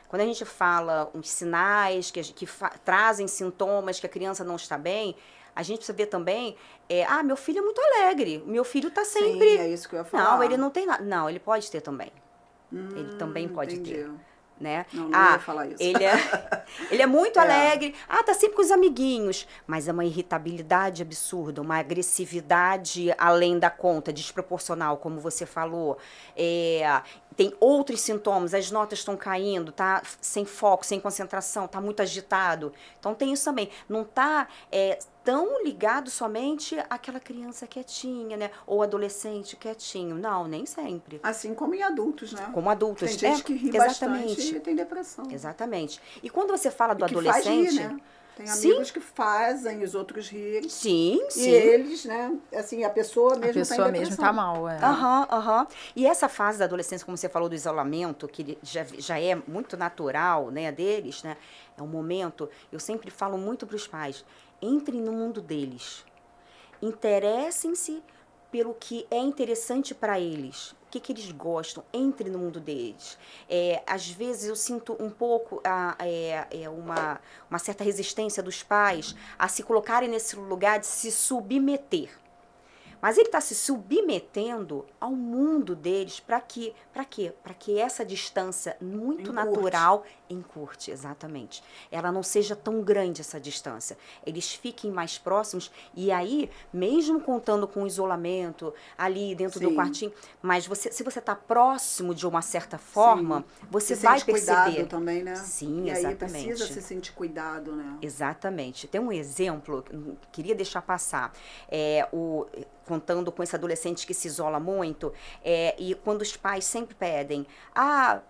Quando a gente fala uns sinais que trazem sintomas que a criança não está bem, a gente precisa ver também, meu filho é muito alegre, meu filho está sempre... Sim, é isso que eu ia falar. Não, ele não tem nada. Não, ele pode ter também. Ele também pode ter. Né? Não ia falar isso. Ele é muito alegre, tá sempre com os amiguinhos, mas é uma irritabilidade absurda, uma agressividade além da conta, desproporcional, como você falou. Tem outros sintomas, as notas estão caindo, tá sem foco, sem concentração, tá muito agitado. Então tem isso também. Não tá tão ligado somente àquela criança quietinha, né? Ou adolescente quietinho. Não, nem sempre. Assim como em adultos, né? Como adultos. Tem gente que ri bastante e tem depressão. Exatamente. E quando você fala do adolescente... Faz rir, né? Tem amigos que fazem os outros rirem. Sim, E sim. eles, né, assim, a pessoa mesmo tá em pessoa mesmo depressão. tá mal, é. Aham. E essa fase da adolescência, como você falou do isolamento, que já é muito natural, né, deles, né? É um momento, eu sempre falo muito para os pais, entrem no mundo deles. Interessem-se pelo que é interessante para eles. O que eles gostam, entre no mundo deles. Às vezes eu sinto um pouco uma certa resistência dos pais a se colocarem nesse lugar de se submeter. Mas ele está se submetendo ao mundo deles para quê? Para quê? Para que essa distância muito natural encurte, exatamente. Ela não seja tão grande essa distância. Eles fiquem mais próximos e aí, mesmo contando com o isolamento ali dentro do quartinho, mas se você está próximo de uma certa forma, você vai perceber. Cuidado também, né? Sim, e exatamente. aí precisa se sentir cuidado, né? Exatamente. Tem um exemplo, queria deixar passar. Contando com esse adolescente que se isola muito, e quando os pais sempre pedem,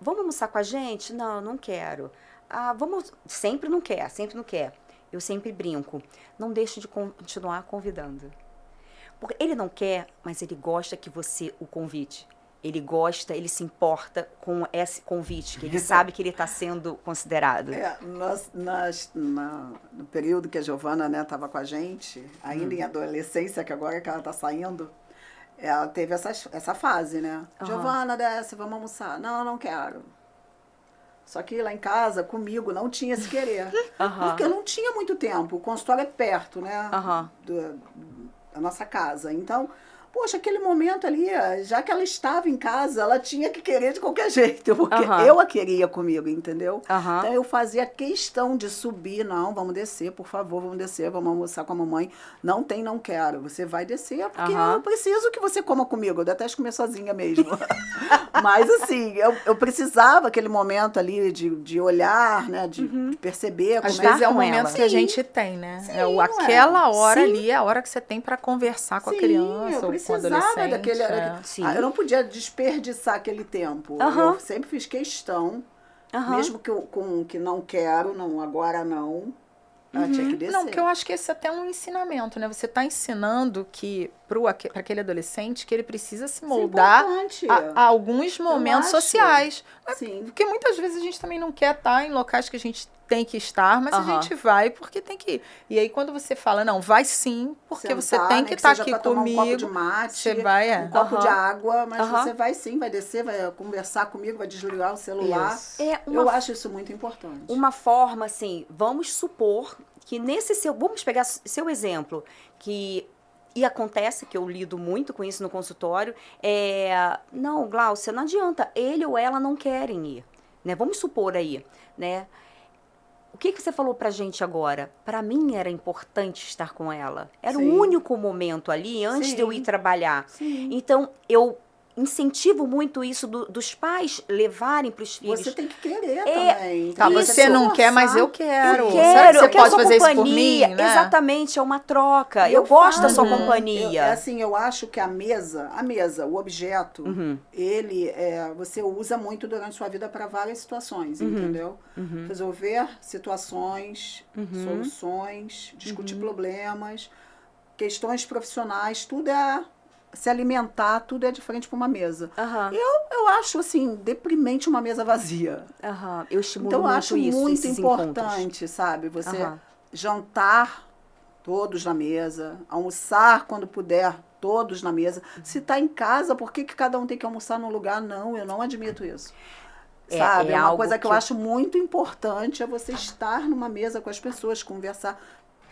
vamos almoçar com a gente? Não, não quero. Sempre não quer. Eu sempre brinco, não deixe de continuar convidando. Porque ele não quer, mas ele gosta que você o convide. Ele gosta, ele se importa com esse convite, que ele sabe que ele está sendo considerado. No período que a Giovana, né, estava com a gente, ainda em adolescência, que agora que ela está saindo, ela teve essa fase, né? Giovana, desce, vamos almoçar. Não, não quero. Só que lá em casa, comigo, não tinha esse querer. Porque eu não tinha muito tempo. O consultório é perto, né? Da nossa casa. Então, poxa, aquele momento ali, já que ela estava em casa, ela tinha que querer de qualquer jeito, porque eu a queria comigo, entendeu? Então eu fazia questão de subir, não, vamos descer, por favor, vamos descer, vamos almoçar com a mamãe. Não tem, não quero. Você vai descer, porque eu preciso que você coma comigo. Eu detesto comer sozinha mesmo. Mas assim, eu precisava aquele momento ali de olhar, né, de perceber. Às vezes é o momento que a gente tem, né? Aquela hora ali é a hora que você tem para conversar com a criança, ou com o adolescente. Daquele, eu não podia desperdiçar aquele tempo. Eu sempre fiz questão, mesmo que não quero, não, agora não. Tinha que descer. Não, porque eu acho que esse é até um ensinamento, né? Você está ensinando que para aquele adolescente que ele precisa se moldar a alguns momentos sociais. Sim. Porque muitas vezes a gente também não quer estar em locais que a gente tem que estar, mas a gente vai porque tem que ir. E aí quando você fala, não, vai sim, porque você tem que estar aqui comigo. Um copo de mate, você vai, um copo de água, mas você vai sim, vai descer, vai conversar comigo, vai desligar o celular. Eu acho isso muito importante. Uma forma, assim, vamos supor que vamos pegar seu exemplo, e acontece, que eu lido muito com isso no consultório, não, Gláucia, não adianta, ele ou ela não querem ir, né? Vamos supor aí, né? O que você falou pra gente agora? Pra mim era importante estar com ela. Era o único momento ali, antes de eu ir trabalhar. Então, eu incentivo muito isso dos pais levarem para os filhos. Você tem que querer também. Tá, você não quer, mas eu quero. Eu quero, Será que você pode fazer isso por mim? Né? Exatamente, é uma troca. Eu gosto da sua companhia. Eu acho que a mesa, o objeto, ele, você usa muito durante a sua vida para várias situações, entendeu? Resolver situações, soluções, discutir problemas, questões profissionais, tudo se alimentar, tudo é diferente para uma mesa. Eu acho, assim, deprimente uma mesa vazia. Eu estimulo então, muito eu acho isso, muito esses importante, encontros. sabe? Você jantar todos na mesa, almoçar quando puder, todos na mesa. Se está em casa, por que cada um tem que almoçar num lugar? Não, eu não admito isso. Sabe? É uma coisa que eu acho muito importante, é você estar numa mesa com as pessoas, conversar.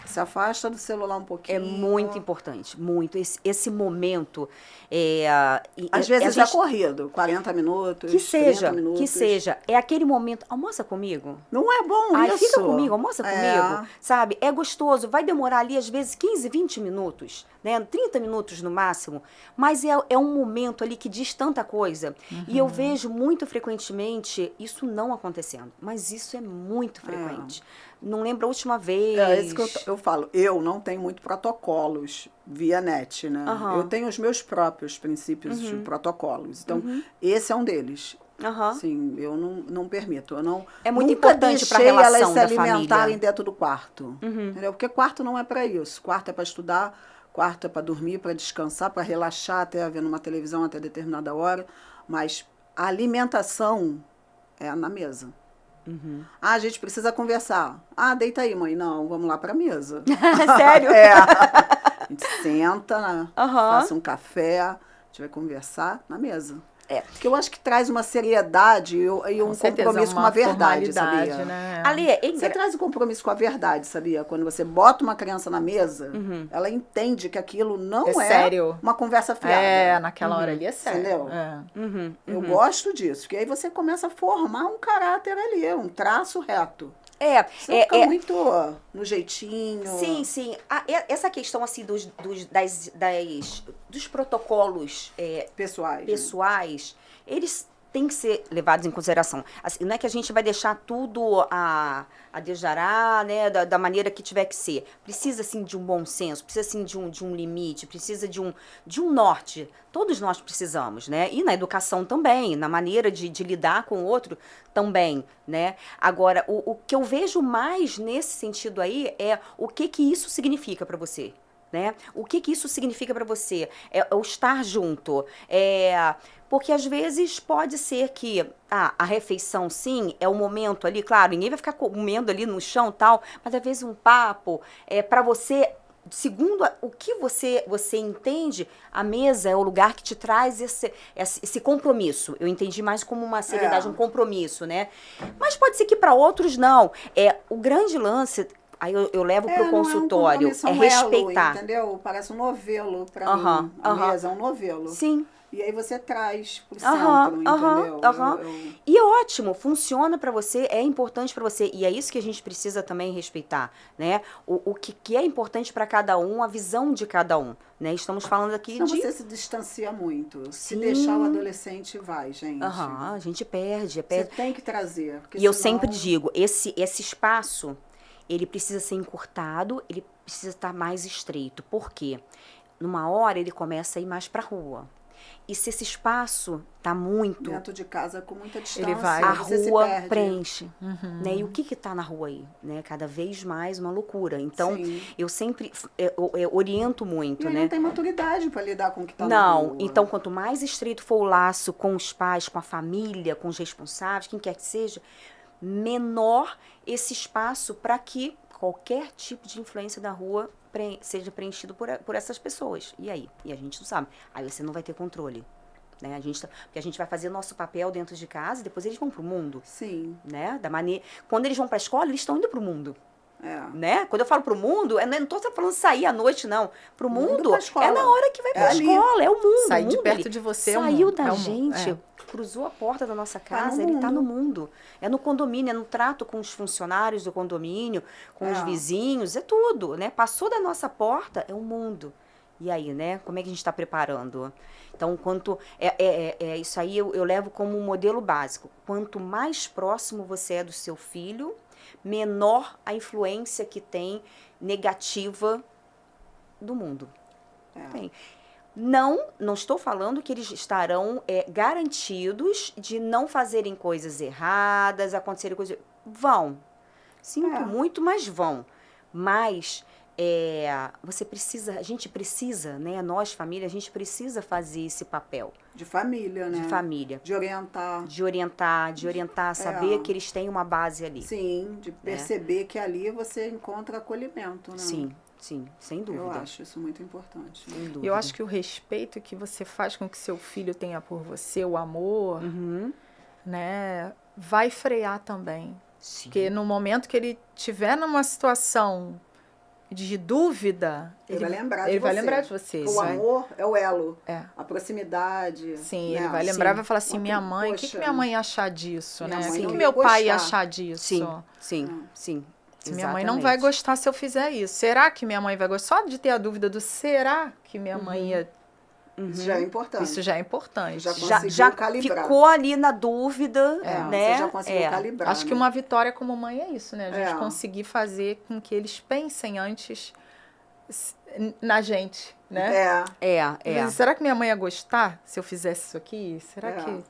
Se afasta do celular um pouquinho. É muito importante, muito. Esse momento... Às vezes é corrido, 40 minutos, 30 minutos. Que seja. É aquele momento, almoça comigo. Não é bom isso? Fica comigo, almoça comigo, sabe? É gostoso, vai demorar ali às vezes 15, 20 minutos, né? 30 minutos no máximo, mas é um momento ali que diz tanta coisa. E eu vejo muito frequentemente isso não acontecendo, mas isso é muito frequente. Não lembro a última vez. É isso que eu falo. Eu não tenho muito protocolos via net, né? Eu tenho os meus próprios princípios de protocolos. Então, esse é um deles. Sim, eu não permito. Eu não, é muito nunca importante para a deixei relação elas se da alimentarem família. dentro do quarto. Entendeu? Porque quarto não é para isso. Quarto é para estudar, quarto é para dormir, para descansar, para relaxar, até vendo uma televisão até determinada hora. Mas a alimentação é na mesa. Ah, a gente precisa conversar. Ah, deita aí, mãe. Não, vamos lá para a mesa. Sério? A gente senta, faça um café, a gente vai conversar na mesa. Porque eu acho que traz uma seriedade e um compromisso com a verdade, sabia? Né? Ali, você traz um compromisso com a verdade, sabia? Quando você bota uma criança na mesa, ela entende que aquilo não é sério. uma conversa fiada. Naquela hora ali é sério. Entendeu? Eu gosto disso, porque aí você começa a formar um caráter ali, um traço reto. Você fica muito no jeitinho. Sim. Essa questão assim dos protocolos pessoais, eles têm que ser levados em consideração. Assim, não é que a gente vai deixar tudo a Deus dará, né, da maneira que tiver que ser. Precisa, assim, de um bom senso, precisa, assim, de um limite, precisa de um norte. Todos nós precisamos, né? E na educação também, na maneira de lidar com o outro também, né? Agora, o que eu vejo mais nesse sentido aí é o que isso significa para você. Né? O que isso significa para você? É o estar junto. Porque às vezes pode ser que a refeição, sim, é o momento ali, claro, ninguém vai ficar comendo ali no chão e tal, mas às vezes um papo para você. Segundo o que você entende, a mesa é o lugar que te traz esse compromisso. Eu entendi mais como uma seriedade, um compromisso, né? Mas pode ser que para outros não. O grande lance... Aí eu levo pro consultório, é respeitar. Elo, entendeu? Parece um novelo pra mim. A mesa é um novelo. Sim. E aí você traz pro centro, entendeu? E é ótimo, funciona pra você, é importante pra você. E é isso que a gente precisa também respeitar, né? O que é importante pra cada um, a visão de cada um, né? Estamos falando aqui Senão você se distancia muito. Se deixar o adolescente, vai, gente. A gente perde. Você tem que trazer. E eu sempre digo, esse espaço... ele precisa ser encurtado, ele precisa estar mais estreito. Por quê? Numa hora ele começa a ir mais para a rua. E se esse espaço está muito... dentro de casa, com muita distância, ele vai, a rua preenche. Né? E o que está na rua aí? Né? Cada vez mais uma loucura. Então, eu sempre eu oriento muito. E né? não tem maturidade para lidar com o que está na rua. Não. Então, quanto mais estreito for o laço com os pais, com a família, com os responsáveis, quem quer que seja... menor esse espaço para que qualquer tipo de influência da rua seja preenchido por essas pessoas. E aí? E a gente não sabe. Aí você não vai ter controle. Né? Porque a gente vai fazer nosso papel dentro de casa e depois eles vão pro mundo. Sim. Né? Quando eles vão para a escola, eles estão indo pro mundo. Né? Quando eu falo pro mundo, não estou falando sair à noite, não. Pro mundo é na hora que vai pra escola, é o mundo. Sair de perto de você saiu da gente, cruzou a porta da nossa casa, ele tá no mundo. É no condomínio, é no trato com os funcionários do condomínio, com os vizinhos, é tudo, né? Passou da nossa porta, é o mundo. E aí, né? Como é que a gente está preparando? Então, isso aí eu levo como um modelo básico. Quanto mais próximo você é do seu filho, menor a influência que tem negativa do mundo. Bem, não estou falando que eles estarão garantidos de não fazerem coisas erradas, acontecerem coisas... Vão. Sinto muito, mas vão. Mas a gente precisa, né? Nós, família, a gente precisa fazer esse papel. De família, né? De família. De orientar. De orientar, saber que eles têm uma base ali. Sim, de perceber que ali você encontra acolhimento, né? Sim, sem dúvida. Eu acho isso muito importante. Sem dúvida. Eu acho que o respeito que você faz com que seu filho tenha por você, o amor, né, vai frear também. Sim. Porque no momento que ele estiver numa situação de dúvida, ele vai lembrar de você. O amor é o elo. A proximidade. Sim, né? ele vai lembrar e vai falar assim, minha mãe, o que minha mãe ia achar disso, né? O que meu pai ia achar disso? Sim. Se minha mãe não vai gostar se eu fizer isso. Será que minha mãe vai gostar? Só de ter a dúvida do será que minha mãe ia... Isso já é importante. Isso já é importante. Já calibrar. Ficou ali na dúvida, né? Você já conseguiu calibrar. Acho que uma vitória como mãe é isso, né? A gente conseguir fazer com que eles pensem antes na gente, né? É. Será que minha mãe ia gostar se eu fizesse isso aqui? Será que...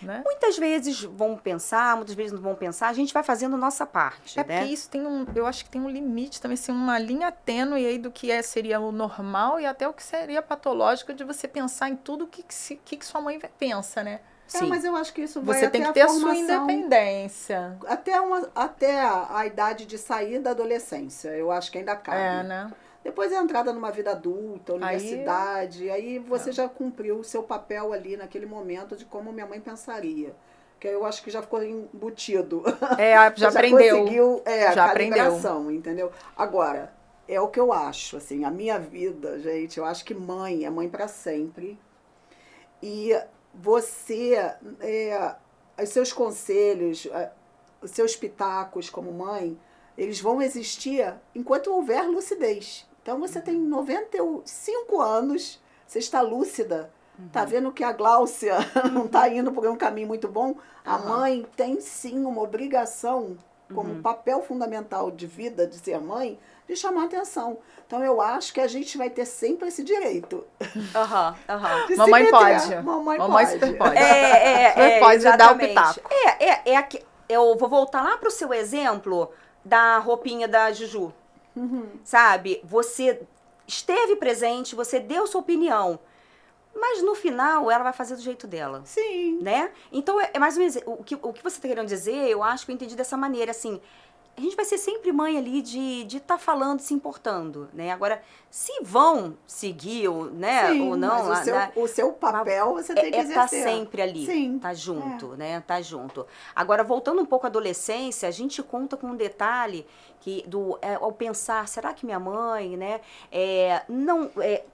Né? Muitas vezes vão pensar, muitas vezes não vão pensar, a gente vai fazendo nossa parte, né? Porque isso tem eu acho que tem um limite também, assim, uma linha tênue aí do que seria o normal e até o que seria patológico de você pensar em tudo que sua mãe pensa, né? Sim. Mas eu acho que isso vai Você até tem que ter a sua formação, independência. até a idade de sair da adolescência. Eu acho que ainda cabe. Né? Depois a entrada numa vida adulta, universidade, aí você já cumpriu o seu papel ali naquele momento de como minha mãe pensaria. Que eu acho que já ficou embutido. Já aprendeu. Conseguiu já a calibração, entendeu? Agora, é o que eu acho, assim, a minha vida, gente, eu acho que mãe é mãe para sempre. E você, os seus conselhos, os seus pitacos como mãe, eles vão existir enquanto houver lucidez. Então, você tem 95 anos, você está lúcida, tá vendo que a Gláucia não está indo por um caminho muito bom. A mãe tem, sim, uma obrigação, como papel fundamental de vida, de ser mãe, de chamar atenção. Então, eu acho que a gente vai ter sempre esse direito. Mamãe pode. Mamãe super pode. Pode dar o pitaco. Eu vou voltar lá pro seu exemplo da roupinha da Juju. Sabe? Você esteve presente, você deu sua opinião. Mas no final, ela vai fazer do jeito dela. Sim. Né? Então, é mais ou menos o que você está querendo dizer, eu acho que eu entendi dessa maneira, assim. A gente vai ser sempre mãe ali de estar falando, se importando, né? Agora, se vão seguir, né, sim, ou não... Mas o seu papel você tem que exercer. Tá sempre ali, sim, tá junto, né? Tá junto. Agora, voltando um pouco à adolescência, a gente conta com um detalhe que ao pensar, será que minha mãe, né,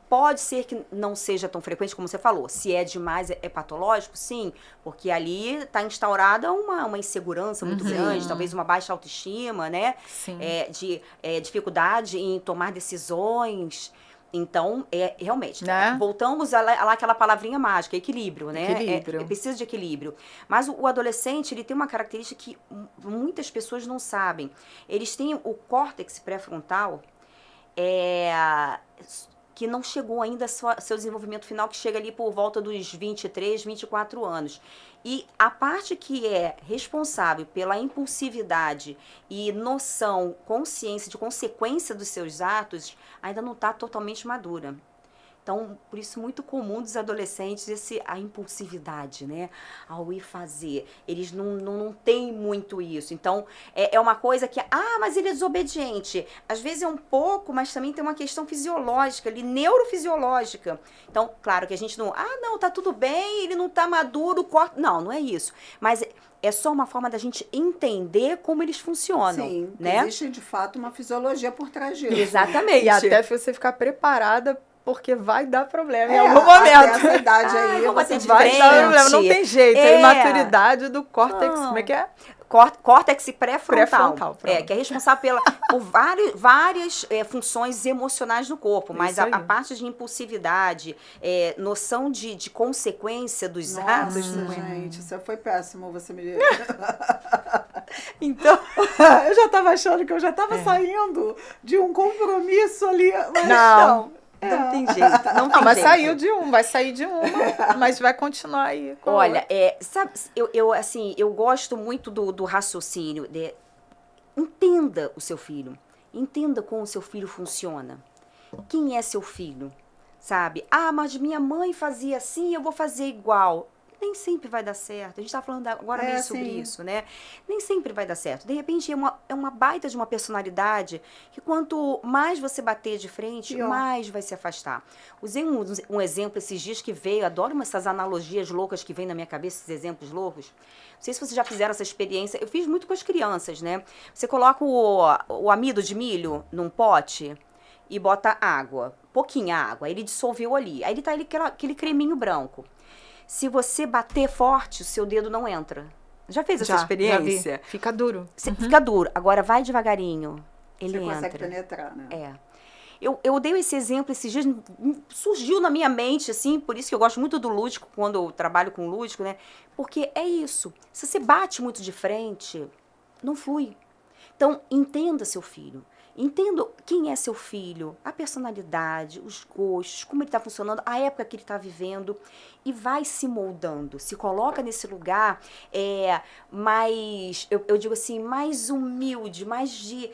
pode ser que não seja tão frequente como você falou. Se é demais, é patológico? Sim, porque ali está instaurada uma insegurança muito grande, talvez uma baixa autoestima, né? Sim. Dificuldade em tomar decisões. Então, realmente, né? Voltamos lá àquela palavrinha mágica, equilíbrio, né? Equilíbrio. Precisa de equilíbrio. Mas o adolescente, ele tem uma característica que muitas pessoas não sabem. Eles têm o córtex pré-frontal, que não chegou ainda ao seu desenvolvimento final, que chega ali por volta dos 23, 24 anos. E a parte que é responsável pela impulsividade e noção, consciência de consequência dos seus atos, ainda não está totalmente madura. Então, por isso, muito comum dos adolescentes a impulsividade, né? Ao ir fazer. Eles não têm muito isso. Então, é uma coisa que, mas ele é desobediente. Às vezes é um pouco, mas também tem uma questão fisiológica ali, neurofisiológica. Então, claro que a gente não, tá tudo bem, ele não tá maduro, corta. Não é isso. Mas é só uma forma da gente entender como eles funcionam. Sim, né? Existe, de fato, uma fisiologia por trás disso. Exatamente. E até você ficar preparada, porque vai dar problema em algum momento. Essa idade aí, você vai dar problema, não tem jeito. A imaturidade do córtex, como é que é? Córtex pré-frontal. Que é responsável por várias funções emocionais no corpo, mas a parte de impulsividade, noção de consequência dos atos. Gente, isso foi péssimo, você me Então, eu já estava achando que eu já estava saindo de um compromisso ali, mas não tem jeito. Mas saiu de vai sair de uma, mas vai continuar aí. Olha, sabe, eu gosto muito do raciocínio. Entenda o seu filho. Entenda como o seu filho funciona. Quem é seu filho? Sabe? Mas minha mãe fazia assim, eu vou fazer igual. Nem sempre vai dar certo. A gente está falando agora mesmo sobre isso, né? Nem sempre vai dar certo. De repente, é uma baita de uma personalidade que quanto mais você bater de frente, mais vai se afastar. Usei um exemplo esses dias que veio, adoro essas analogias loucas que vêm na minha cabeça, esses exemplos loucos. Não sei se vocês já fizeram essa experiência. Eu fiz muito com as crianças, né? Você coloca o amido de milho num pote e bota água, pouquinha água, aí ele dissolveu ali. Aí ele tá aquele creminho branco. Se você bater forte, o seu dedo não entra. Já fez essa experiência? Já vi. Fica duro. Fica duro. Agora vai devagarinho. Ele entra. Você consegue penetrar, né? Eu dei esse exemplo esses dias, surgiu na minha mente, assim, por isso que eu gosto muito do lúdico, quando eu trabalho com lúdico, né? Porque é isso. Se você bate muito de frente, não flui. Então, entenda seu filho. Entenda quem é seu filho, a personalidade, os gostos, como ele está funcionando, a época que ele está vivendo, e vai se moldando. Se coloca nesse lugar mais, eu digo assim, mais humilde, mais de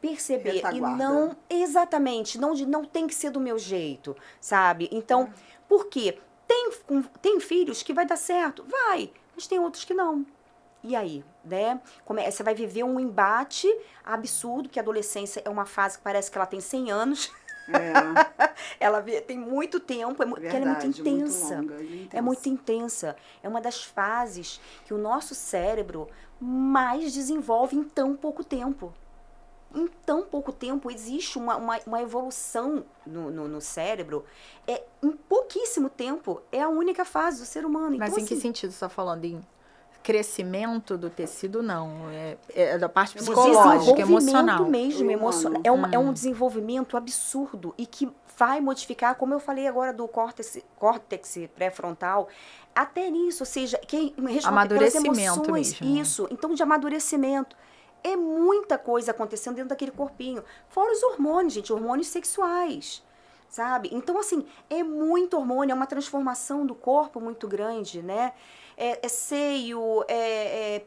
perceber. Retaguarda. E não, exatamente, não tem que ser do meu jeito, sabe? Então, por quê? Tem filhos que vai dar certo? Vai, mas tem outros que não. E aí, né? Você vai viver um embate absurdo, que a adolescência é uma fase que parece que ela tem 100 anos. Ela tem muito tempo, porque ela é muito intensa. Muito longa e intensa. É muito intensa. É uma das fases que o nosso cérebro mais desenvolve em tão pouco tempo. Em tão pouco tempo existe uma evolução no cérebro. Em pouquíssimo tempo é a única fase do ser humano. Mas então, em que sentido você está falando? Em crescimento do tecido, não. É da parte Desenvolvimento psicológica, emocional. Mesmo, emocional. É um desenvolvimento absurdo e que vai modificar, como eu falei agora do córtex pré-frontal, até nisso, ou seja, que amadurecimento emoções, mesmo. isso. Então, de amadurecimento. É muita coisa acontecendo dentro daquele corpinho. Fora os hormônios, gente, hormônios sexuais, sabe? Então, assim, é muito hormônio, é uma transformação do corpo muito grande, né? É seio,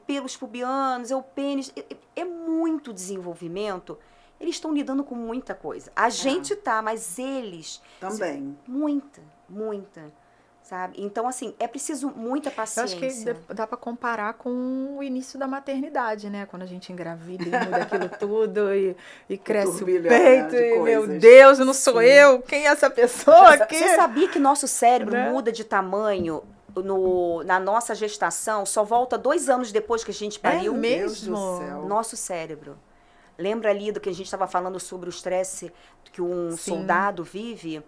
pelos pubianos, é o pênis, é muito desenvolvimento. Eles estão lidando com muita coisa. A gente tá, mas eles... Também. Muita, sabe? Então, assim, é preciso muita paciência. Eu acho que dá para comparar com o início da maternidade, né? Quando a gente engravida e muda aquilo tudo e cresce o peito e, meu Deus, não sou eu? Quem é essa pessoa aqui? Você sabia que nosso cérebro muda de tamanho na nossa gestação? Só volta 2 anos depois que a gente pariu? É mesmo? Deus do céu. Nosso cérebro. Lembra ali do que a gente estava falando sobre o estresse que um soldado vive?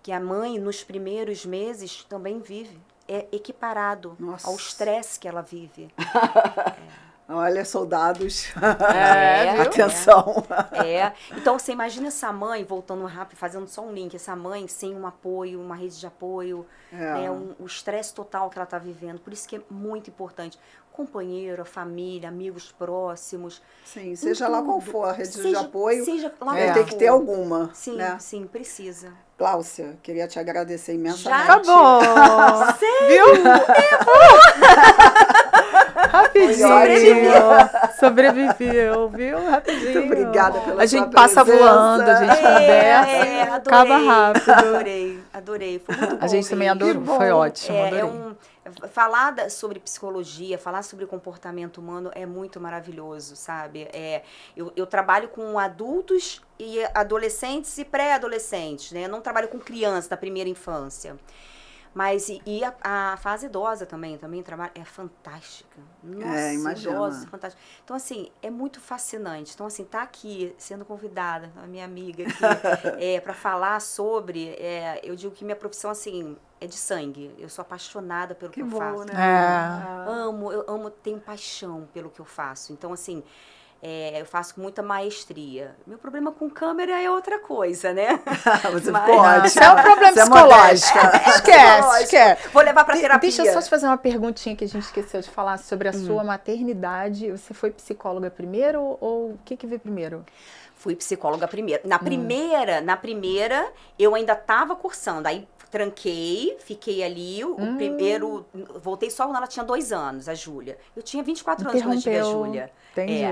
Que a mãe, nos primeiros meses, também vive. É equiparado ao estresse que ela vive. Olha, soldados, viu? atenção. Então, você imagina essa mãe, voltando rápido, fazendo só um link, essa mãe sem um apoio, uma rede de apoio, né, o estresse total que ela está vivendo. Por isso que é muito importante. Companheiro, a família, amigos próximos. Sim, seja lá qual for a rede de apoio, seja lá tem que ter alguma. Sim, né? sim, precisa. Cláudia, queria te agradecer imensamente. Já acabou! Sério? Viu? Rapidinho. Sobreviveu, viu? Rapidinho. Muito obrigada pela A gente passa voando, a gente conversa, acaba rápido. Adorei. Foi muito bom. A gente também adorou, foi ótimo, adorei. Falar sobre psicologia, falar sobre comportamento humano é muito maravilhoso, sabe? Eu trabalho com adultos e adolescentes e pré-adolescentes, né? Eu não trabalho com crianças da primeira infância. Mas a fase idosa também trabalho, é fantástica. Nossa, imagina. Idosa, fantástica. Então, assim, é muito fascinante. Então, assim, tá aqui sendo convidada, a minha amiga aqui, para falar sobre, eu digo que minha profissão, assim, é de sangue. Eu sou apaixonada pelo que eu faço. Né? Eu amo, tenho paixão pelo que eu faço. Então, assim, eu faço com muita maestria. Meu problema com câmera é outra coisa, né? Você pode. Isso é um problema psicológico. Esquece. Vou levar pra terapia. Deixa eu só te fazer uma perguntinha que a gente esqueceu de falar sobre a sua maternidade. Você foi psicóloga primeiro ou o que veio primeiro? Fui psicóloga primeiro. Na primeira, eu ainda estava cursando. Aí tranquei, fiquei ali. O primeiro, voltei só quando ela tinha 2 anos, a Júlia. Eu tinha 24 anos quando eu tive a Júlia. Entendi.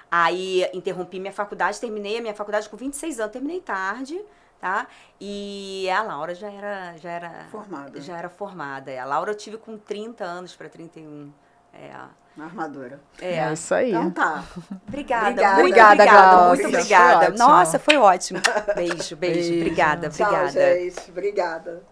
Aí terrompi minha faculdade, terminei a minha faculdade com 26 anos, terminei tarde, tá? E a Laura já era formada. Já era formada. A Laura eu tive com 30 anos para 31. Na armadura. É isso aí. Então tá. Obrigada, Cláudia. muito obrigada. Nossa, foi ótimo. Beijo. Obrigada. Tchau, gente. Obrigada.